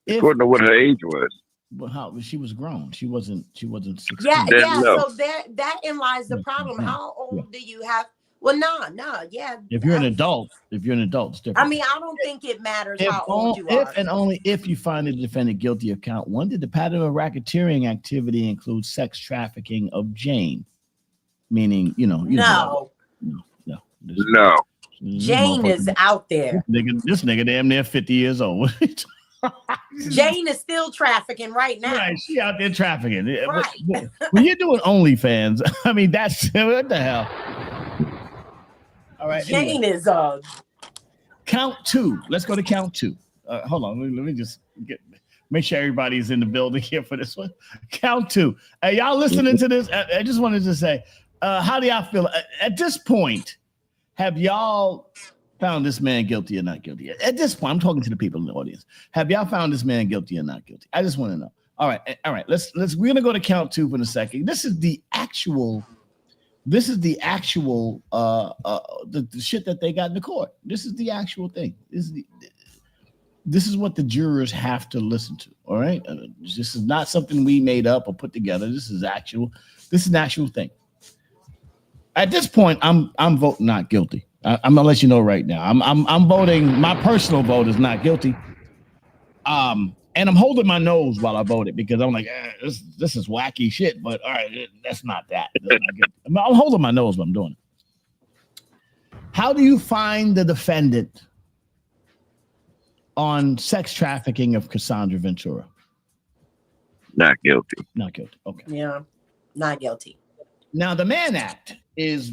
According to what her age was. Well, how she was grown. She wasn't 16. Yeah. No. So that in lies the problem. How old do you have? Well, no. Yeah. If you're an adult, it's different. I mean, I don't think it matters how old you if are. and only if you find the defendant guilty of count one, did the pattern of racketeering activity include sex trafficking of Jane? Meaning, No. No. Jane is out there. This nigga damn near 50 years old. Jane is still trafficking right now. Right, she out there trafficking. Right. When you're doing OnlyFans, I mean, that's what the hell. All right. Jane anyway. is Count two. Let's go to count two. Hold on. Let me just make sure everybody's in the building here for this one. Count two. Hey, y'all listening to this? I just wanted to say, how do y'all feel at this point? Have y'all found this man guilty or not guilty? At this point, I'm talking to the people in the audience. Have y'all found this man guilty or not guilty? I just want to know. All right. Let's. We're gonna go to count two for a second. This is the actual. The shit that they got in the court. This is the actual thing. This is what the jurors have to listen to. All right. This is not something we made up or put together. This is an actual thing. At this point, I'm voting not guilty. I'm gonna let you know right now. I'm voting. My personal vote is not guilty. And I'm holding my nose while I voted because I'm like, this is wacky shit. But all right, that's not that. I'm holding my nose when I'm doing it. How do you find the defendant on sex trafficking of Cassandra Ventura? Not guilty. Not guilty. Okay. Yeah, not guilty. Now the Mann Act is,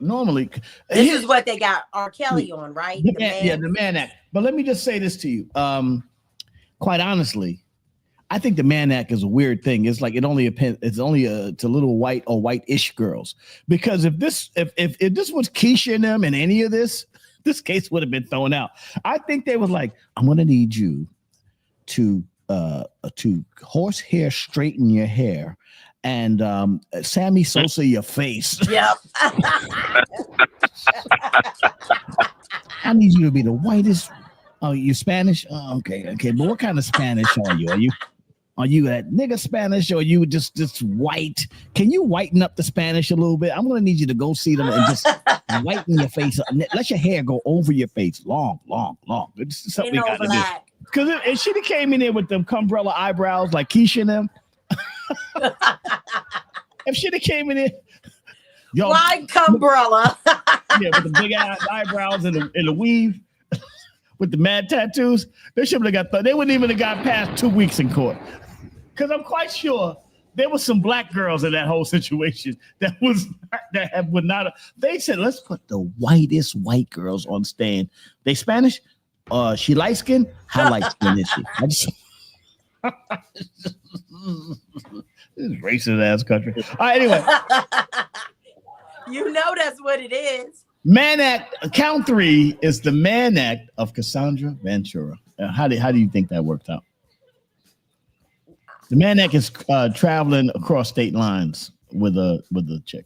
normally this is what they got R. Kelly on, right? The Mann Act. But let me just say this to you. Quite honestly, I think the Mann Act is a weird thing. It's like it's only to little white or white-ish girls. Because if this was Keisha and them and any of this case would have been thrown out. I think they was like, I'm gonna need you to horsehair straighten your hair and Sammy Sosa your face. Yep. I need you to be the whitest. Oh, you Spanish? Oh, okay. But what kind of Spanish are you? Are you that nigga Spanish or are you just white? Can you whiten up the Spanish a little bit? I'm gonna need you to go see them and just whiten your face. Let your hair go over your face, long. It's something we got to do. Because if she came in there with them Cumbrella eyebrows like Keisha and them, if she came in there, why Cumbrella? Yeah, with the big eyebrows and the weave, with the mad tattoos, they should have got. They wouldn't even have got past 2 weeks in court. Because I'm quite sure there was some black girls in that whole situation that would not. They said, let's put the whitest white girls on stand. They Spanish? She light skinned? How light skinned is she? This is racist ass country. All right, anyway. You know that's what it is. Mann Act, count 3 is the Mann Act of Cassandra Ventura. How do you think that worked out? The Mann Act is traveling across state lines with a chick.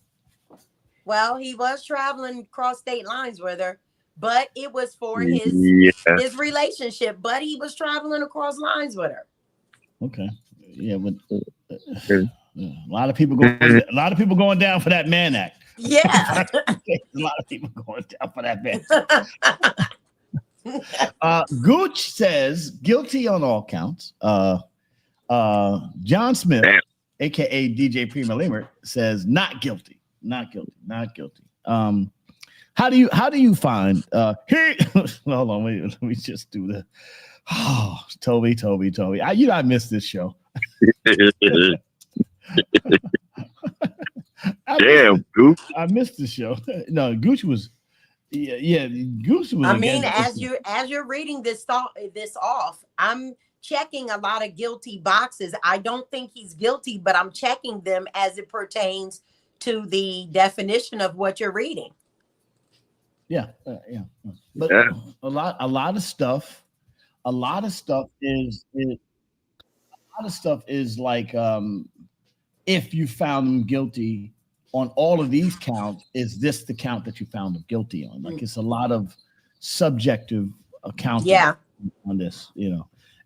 Well, he was traveling across state lines with her, but it was for his relationship. But he was traveling across lines with her. Okay. Yeah, but a lot of people going down for that Mann Act. Yeah. A lot of people going down for that Mann. Gooch says guilty on all counts. John Smith, aka DJ Prima Limerick, says not guilty. How do you find hold on, let me just do the Toby. I missed this show. Damn, Gooch. I missed the show. No, Gooch was Gooch was. I mean, as you're reading this off, I'm checking a lot of guilty boxes. I don't think he's guilty, but I'm checking them as it pertains to the definition of what you're reading. Yeah. But a lot of stuff is like if you found him guilty on all of these counts, is this the count that you found him guilty on? Like it's a lot of subjective accounting on this,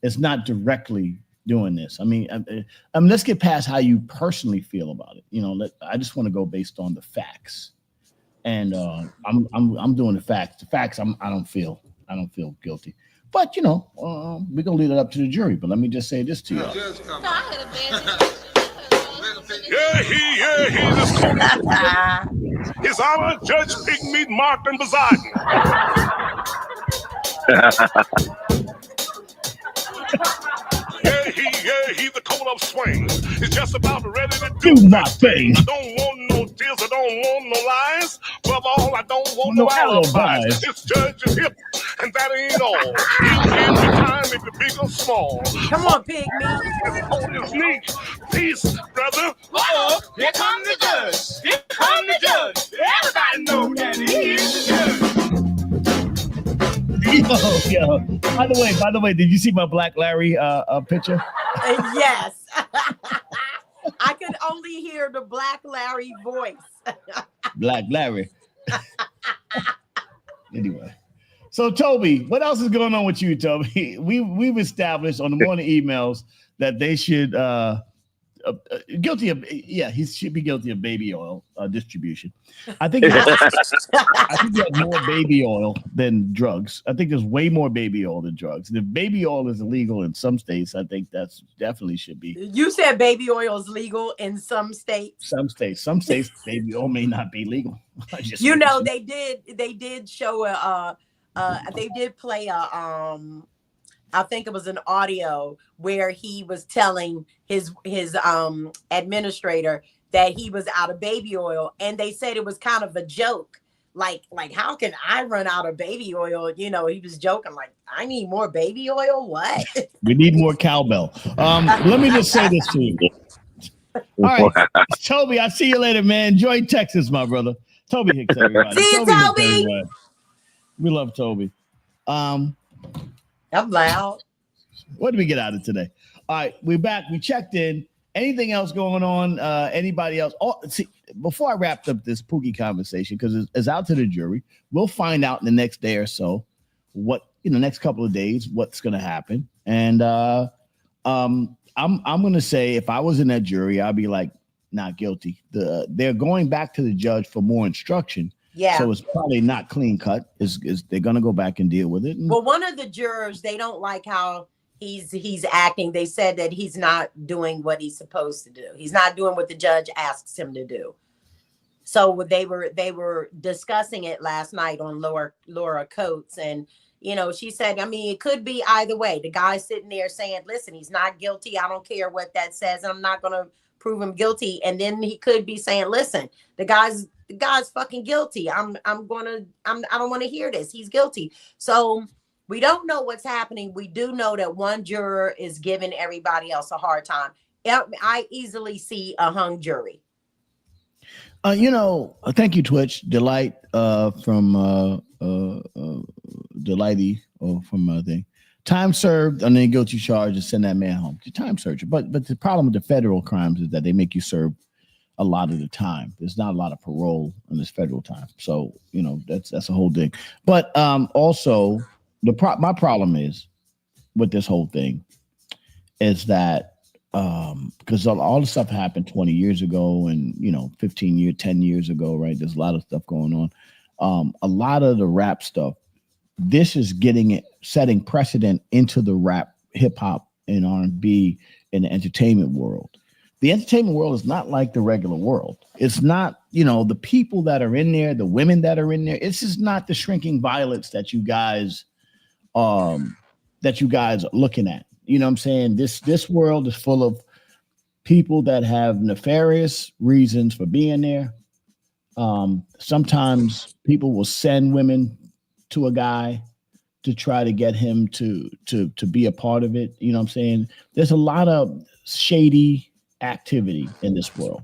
It's not directly doing this. I mean, let's get past how you personally feel about it. I just want to go based on the facts, and I'm doing the facts. The facts. I don't feel guilty, but we're gonna leave it up to the jury. But let me just say this to you. He is called His Honor Judge Pigmeat Martin Poseidon. He the coat of swing. He's just about ready to do my thing. I don't want no tears, I don't want no lies. Above all, I don't want no alibis. This judge is hip, and that ain't all. He'll give you time if you're big or small. Come on, Pigmeat. On his knees. Peace, brother. Uh-oh, here comes the judge. Here comes the judge. Everybody know that he is the judge. Yo. By the way, did you see my Black Larry picture? Yes. I could only hear the Black Larry voice. Black Larry. Anyway. So Toby, what else is going on with you, Toby? We've established on the morning emails that they should he should be guilty of baby oil distribution. I think he has more baby oil than drugs. I think there's way more baby oil than drugs. And if baby oil is illegal in some states, I think that's definitely should be. You said baby oil is legal in some states. Some states, baby oil may not be legal. They did show they did play a I think it was an audio where he was telling his administrator that he was out of baby oil, and they said it was kind of a joke. Like how can I run out of baby oil? You know, he was joking like, I need more baby oil. What? We need more cowbell. Let me just say this to you. All right, Toby, I'll see you later, man. Enjoy Texas, my brother. Toby Hicks, everybody. See you, Toby. We love Toby. I'm loud. What did we get out of today? All right, we're back. We checked in. Anything else going on? Anybody else? Oh, see, before I wrapped up this Pookie conversation, because it's out to the jury, we'll find out in the next day or so what, next couple of days, what's going to happen. And I'm going to say, if I was in that jury, I'd be like, not guilty. They're going back to the judge for more instruction. Yeah. So it's probably not clean cut. Is they're going to go back and deal with it. Well, one of the jurors, they don't like how he's acting. They said that he's not doing what he's supposed to do. He's not doing what the judge asks him to do. So they were discussing it last night on Laura Coates, and she said, I mean, it could be either way. The guy's sitting there saying, listen, he's not guilty. I don't care what that says. And I'm not going to prove him guilty. And then he could be saying, listen, the guy's fucking guilty. I don't want to hear this. He's guilty. So we don't know what's happening. We do know that one juror is giving everybody else a hard time. I easily see a hung jury. Thank you, Twitch. Delight from Delighty from thing. Time served on a guilty charge and send that man home. The time served. But the problem with the federal crimes is that they make you serve a lot of the time. There's not a lot of parole in this federal time. So, that's a whole thing. But also my problem is with this whole thing is that because all the stuff happened 20 years ago and 10 years ago, right? There's a lot of stuff going on. A lot of the rap stuff, this is setting precedent into the rap, hip hop, and R&B in the entertainment world. The entertainment world is not like the regular world. It's not, the people that are in there, the women that are in there. This is not the shrinking violets that you guys are looking at. You know what I'm saying? This world is full of people that have nefarious reasons for being there. Sometimes people will send women to a guy to try to get him to be a part of it. You know what I'm saying? There's a lot of shady activity in this world.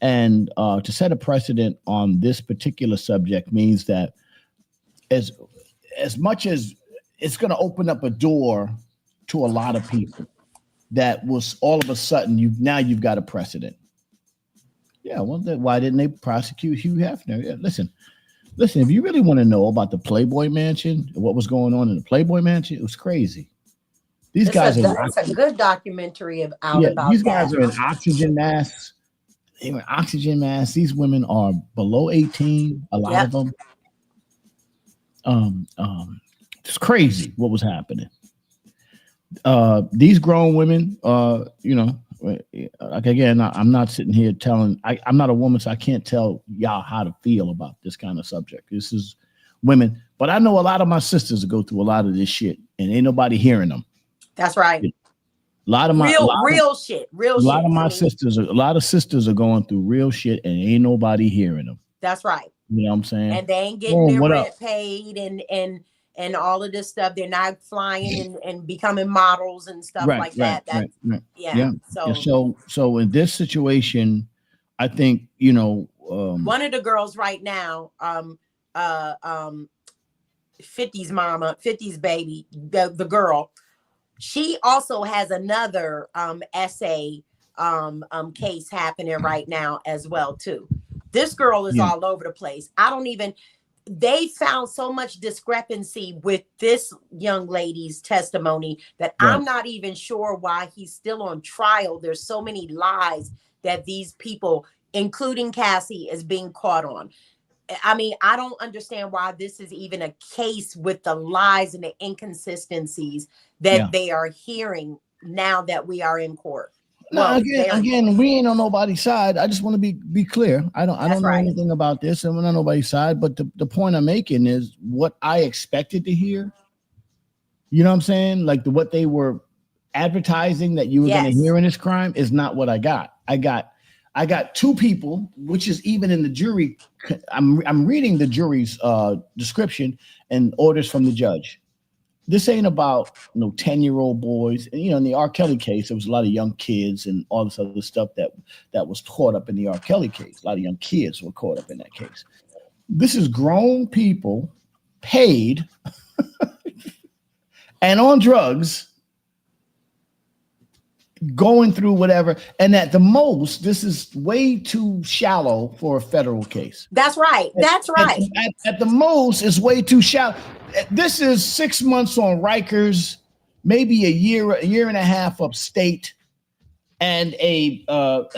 And to set a precedent on this particular subject means that as much as it's going to open up a door to a lot of people that was all of a sudden you've got a precedent. Yeah, well, why didn't they prosecute Hugh Hefner? Yeah, listen, if you really want to know about the Playboy Mansion, what was going on in the Playboy Mansion, it was crazy. These guys it's a good documentary about these guys are in oxygen masks. They were in oxygen masks. These women are below 18, a lot of them. It's crazy what was happening. These grown women, again, I'm not sitting here telling, I'm not a woman, so I can't tell y'all how to feel about this kind of subject. This is women, but I know a lot of my sisters that go through a lot of this shit and ain't nobody hearing them. That's right. A lot of shit. A lot of my sisters, a lot of sisters are going through real shit and ain't nobody hearing them. That's right. You know what I'm saying? And they ain't getting their rent paid and all of this stuff. They're not flying and becoming models and stuff like that. So in this situation, I think, one of the girls right now, 50's mama, 50's baby, the girl, she also has another essay case happening right now as well too. This girl is all over the place. They found so much discrepancy with this young lady's testimony that I'm not even sure why he's still on trial. There's so many lies that these people, including Cassie, is being caught on. I mean, I don't understand why this is even a case with the lies and the inconsistencies that they are hearing now that we are in court. No, again, we ain't on nobody's side. I just want to be clear. I don't know anything about this, and we're on nobody's side. But the point I'm making is what I expected to hear. You know what I'm saying? Like what they were advertising that you were going to hear in this crime is not what I got. I got two people, which is even in the jury. I'm reading the jury's description and orders from the judge. This ain't about 10-year-old boys. And, in the R. Kelly case, there was a lot of young kids and all this other stuff that was caught up in the R. Kelly case. A lot of young kids were caught up in that case. This is grown people paid and on drugs, going through whatever. And at the most, this is way too shallow for a federal case. That's right. That's right. At the most, it's way too shallow. This is 6 months on Rikers, maybe a year and a half upstate, and a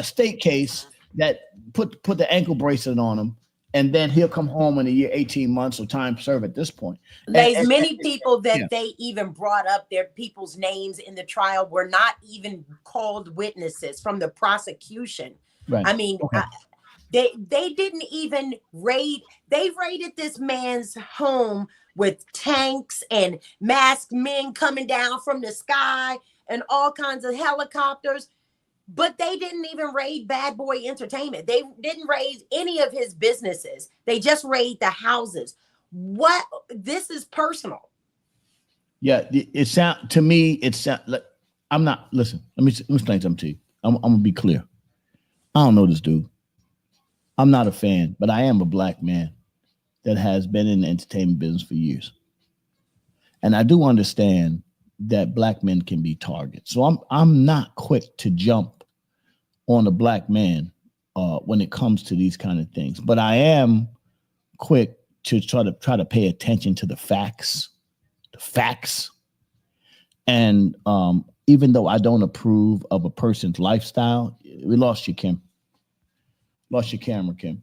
state case that put the ankle bracelet on him, and then he'll come home in a year, 18 months, or time served at this point. There's many people that they even brought up their people's names in the trial were not even called witnesses from the prosecution. Right. I mean, they didn't even raid. They raided this man's home with tanks and masked men coming down from the sky and all kinds of helicopters. But they didn't even raid Bad Boy Entertainment. They didn't raid any of his businesses. They just raided the houses. This is personal. Yeah, it sound to me. It sound like I'm not. Listen, let me explain something to you. I'm gonna be clear. I don't know this dude. I'm not a fan, but I am a black man that has been in the entertainment business for years, and I do understand that black men can be targets. So I'm not quick to jump on a black man when it comes to these kind of things, but I am quick to try to pay attention to the facts. And even though I don't approve of a person's lifestyle, we lost you, Kim. Lost your camera, Kim.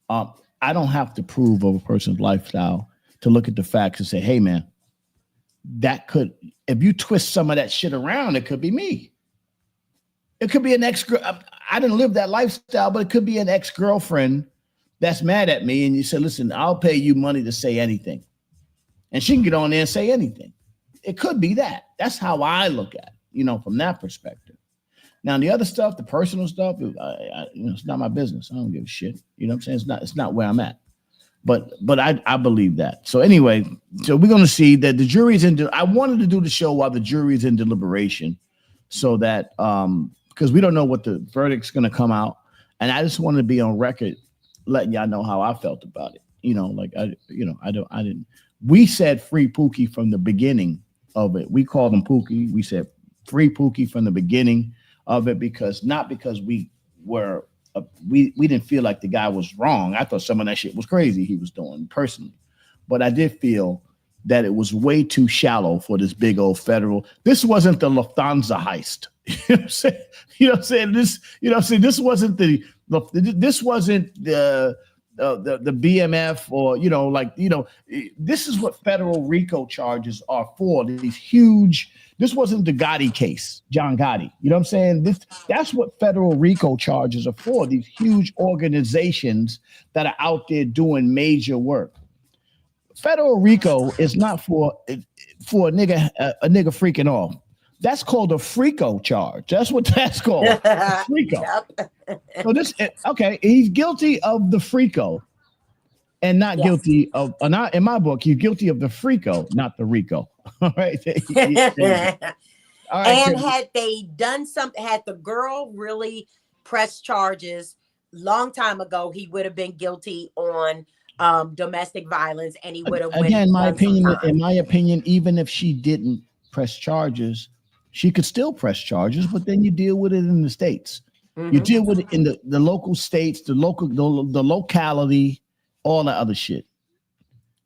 I don't have to prove of a person's lifestyle to look at the facts and say, hey, man, if you twist some of that shit around, it could be me. It could be an ex-girl. I didn't live that lifestyle, but it could be an ex-girlfriend that's mad at me. And you say, listen, I'll pay you money to say anything. And she can get on there and say anything. It could be that. That's how I look at it, from that perspective. Now, the other stuff, the personal stuff, it's not my business. I don't give a shit. You know what I'm saying? It's not where I'm at. But I believe that. So anyway, so we're going to see that the jury's I wanted to do the show while the jury's in deliberation so that because we don't know what the verdict's going to come out. And I just wanted to be on record letting y'all know how I felt about it. We said free Pookie from the beginning of it. We called him Pookie. We said free Pookie from the beginning of it not because we were we didn't feel like the guy was wrong. I thought some of that shit was crazy he was doing personally, but I did feel that it was way too shallow for this big old federal. This wasn't the Lufthansa heist. You know what I'm saying? This wasn't this wasn't the BMF or this is what federal RICO charges are for. These huge. This wasn't the Gotti case, John Gotti. You know what I'm saying? That's what federal RICO charges are for. These huge organizations that are out there doing major work. Federal RICO is not for a nigga freaking off. That's called a FRICO charge. That's what that's called. FRICO. So he's guilty of the FRICO and not guilty of, not in my book, he's guilty of the FRICO, not the RICO. All right. All right. And had they done something, had the girl really pressed charges long time ago, he would have been guilty on domestic violence, and he would have. Again, in my opinion, even if she didn't press charges, she could still press charges, but then you deal with it in the states. Mm-hmm. You deal with it in the local states, the locality, all that other shit.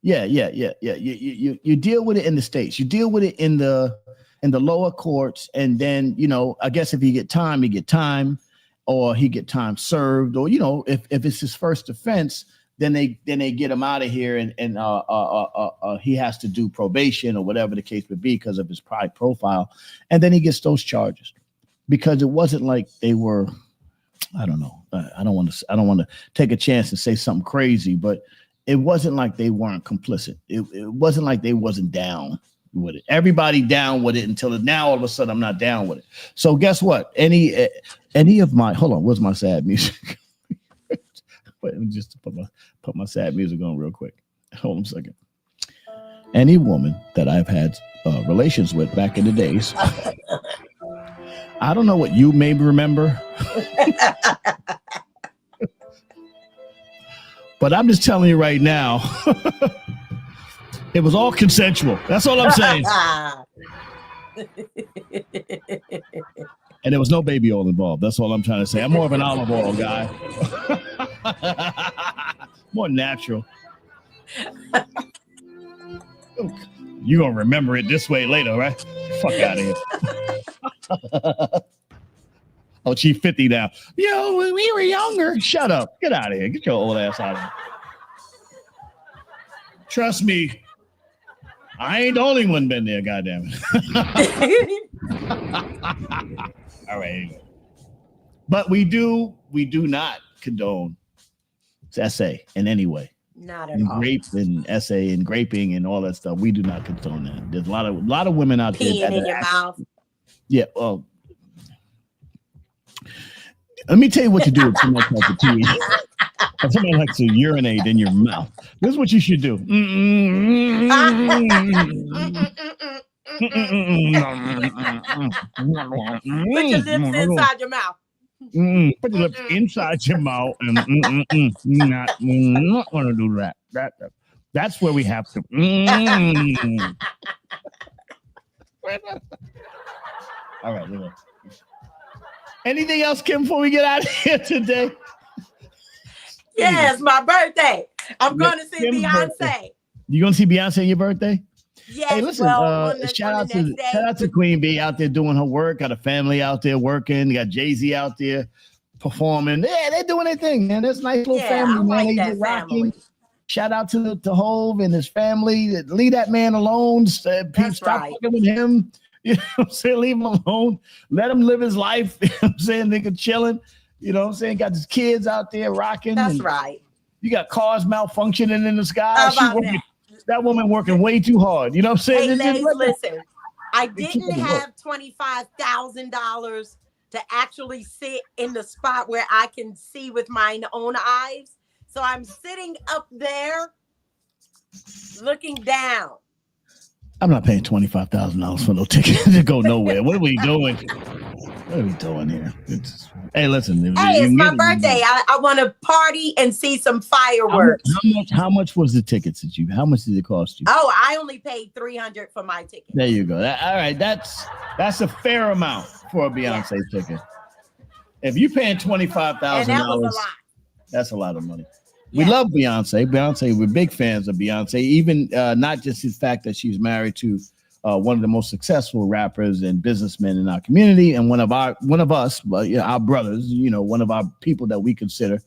Yeah. You deal with it in the states. You deal with it in the lower courts, and then I guess if you get time, you get time, or he get time served, or if it's his first offense, then they get him out of here, and he has to do probation or whatever the case would be because of his pride profile, and then he gets those charges because it wasn't like they were. I don't know. I don't want to take a chance and say something crazy, but it wasn't like they weren't complicit. It wasn't like they wasn't down. with it. Everybody down with it until now all of a sudden I'm not down with it. So guess what? Any of my hold on, where's my sad music? Wait, just to put my sad music on real quick. Hold on a second. Any woman that I've had relations with back in the days, I don't know what you maybe remember, but I'm just telling you right now, it was all consensual. That's all I'm saying. And there was no baby oil involved. That's all I'm trying to say. I'm more of an olive oil guy. More natural. You're going to remember it this way later, right? Fuck out of here. Oh, she's 50 now. Yo, when we were younger. Shut up. Get out of here. Get your old ass out of here. Trust me. I ain't the only one been there, goddamn it. All right. But we do not condone essay in any way. Not at all. Grape and essay and graping and all that stuff. We do not condone that. There's a lot of women out there. Peeing in your mouth. Yeah. Well, let me tell you what to do if somebody likes to pee. If somebody likes to urinate in your mouth, this is what you should do. Put your lips inside your mouth. Put your lips inside your mouth and not want to do that. That's where we have to. All right. Anything else, Kim, before we get out of here today? Yes, my birthday. I'm going to see Beyonce. Birthday. You going to see Beyonce on your birthday? Yes. Hey, listen. Shout out to Queen Bee out there doing her work. Got a family out there working. Got Jay-Z out there performing. Yeah, they're doing their thing, man. That's a nice little family, man. They do rocking. Shout out to Hove and his family. Leave that man alone. Stop fucking with him. You know what I'm saying? Leave him alone. Let him live his life. You know what I'm saying? Nigga chilling. You know what I'm saying? Got his kids out there rocking. That's right. You got cars malfunctioning in the sky. That woman working way too hard. You know what I'm saying? Hey, listen, I didn't have $25,000 to actually sit in the spot where I can see with my own eyes. So I'm sitting up there looking down. I'm not paying $25,000 for no ticket to go nowhere. What are we doing? What are we doing here? Hey, listen. Hey, it's my birthday. I want to party and see some fireworks. How much was the tickets that you? How much did it cost you? Oh, I only paid $300 for my ticket. There you go. All right, that's a fair amount for a Beyonce ticket. If you're paying $25,000, that's a lot of money. We love Beyonce. We're big fans of Beyonce. Even not just the fact that she's married to one of the most successful rappers and businessmen in our community, and one of us, our brothers. You know, one of our people that we consider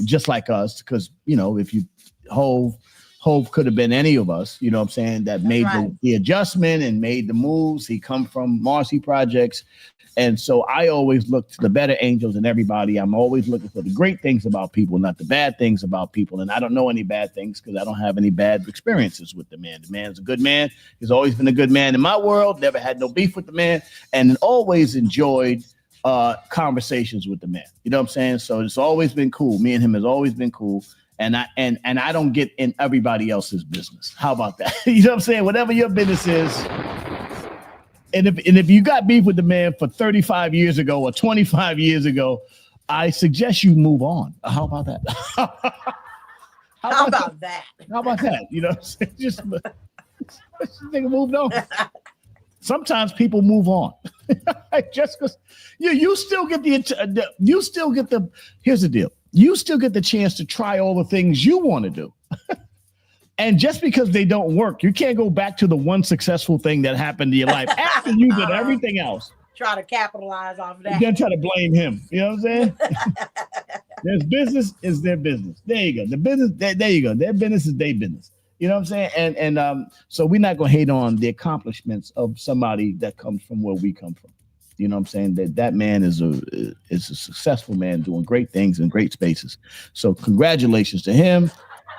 just like us. Because if you Hove could have been any of us. You know what I'm saying? That made the adjustment and made the moves. He come from Marcy Projects. And so I always look to the better angels in everybody. I'm always looking for the great things about people, not the bad things about people. And I don't know any bad things because I don't have any bad experiences with the man. The man's a good man. He's always been a good man in my world. Never had no beef with the man, and always enjoyed conversations with the man. You know what I'm saying? So it's always been cool. Me and him has always been cool. And I don't get in everybody else's business. How about that? You know what I'm saying? Whatever your business is. And if you got beef with the man for 35 years ago or 25 years ago, I suggest you move on. How about that? How about that? How about that? You know what I'm saying? Just think moved on. Sometimes people move on. Just because you still get here's the deal. You still get the chance to try all the things you want to do. And just because they don't work, you can't go back to the one successful thing that happened in your life after you did everything else. Try to capitalize off of that. You can't try to blame him. You know what I'm saying? Their business is their business. There you go. The business. There you go. Their business is their business. You know what I'm saying? And so we're not gonna hate on the accomplishments of somebody that comes from where we come from. You know what I'm saying? That man is a successful man doing great things in great spaces. So congratulations to him.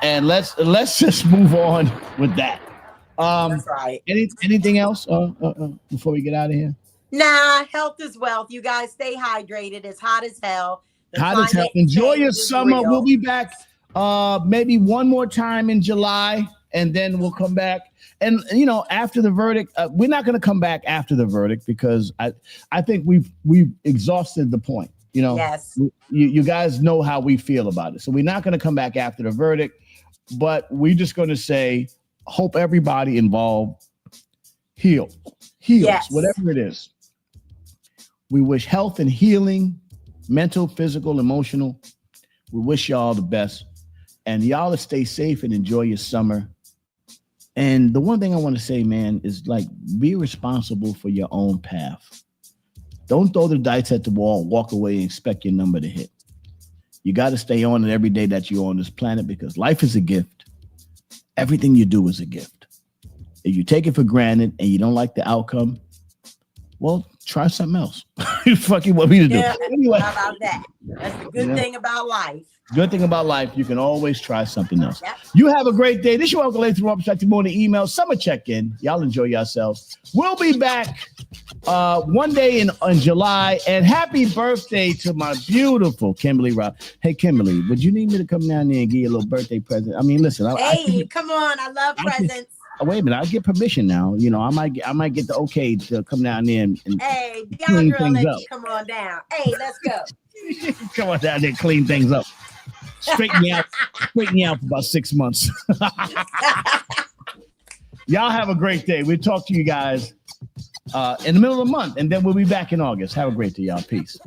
And let's just move on with that. That's right. Anything else before we get out of here? Nah, health is wealth. You guys stay hydrated. It's hot as hell. The Hot as hell. climate Enjoy change your is summer. real. We'll be back maybe one more time in July, and then we'll come back. And after the verdict, we're not going to come back after the verdict because I think we've exhausted the point. Yes. You guys know how we feel about it, so we're not going to come back after the verdict. But we're just going to say, hope everybody involved heals, Yes. whatever it is. We wish health and healing, mental, physical, emotional. We wish y'all the best. And y'all to stay safe and enjoy your summer. And the one thing I want to say, man, is be responsible for your own path. Don't throw the dice at the wall, walk away, and expect your number to hit. You got to stay on it every day that you're on this planet because life is a gift. Everything you do is a gift. If you take it for granted and you don't like the outcome, well, try something else. You fucking want me to do. Yeah, Anyway. how about that? That's the good thing about life. Good thing about life, you can always try something else. Yep. You have a great day. This is your Uncle Lace from Perspective Morning Email. Summer check-in. Y'all enjoy yourselves. We'll be back one day in July. And happy birthday to my beautiful Kimberly Rob. Hey, Kimberly, would you need me to come down there and give you a little birthday present? I mean, listen. Come on. I love presents. Wait a minute, I'll get permission now. I might get the okay to come down there and hey, clean Deandra, things let up. you come on down. Hey, let's go. Come on down there, clean things up. Straighten you out for about 6 months. Y'all have a great day. We'll talk to you guys in the middle of the month, and then we'll be back in August. Have a great day, y'all. Peace.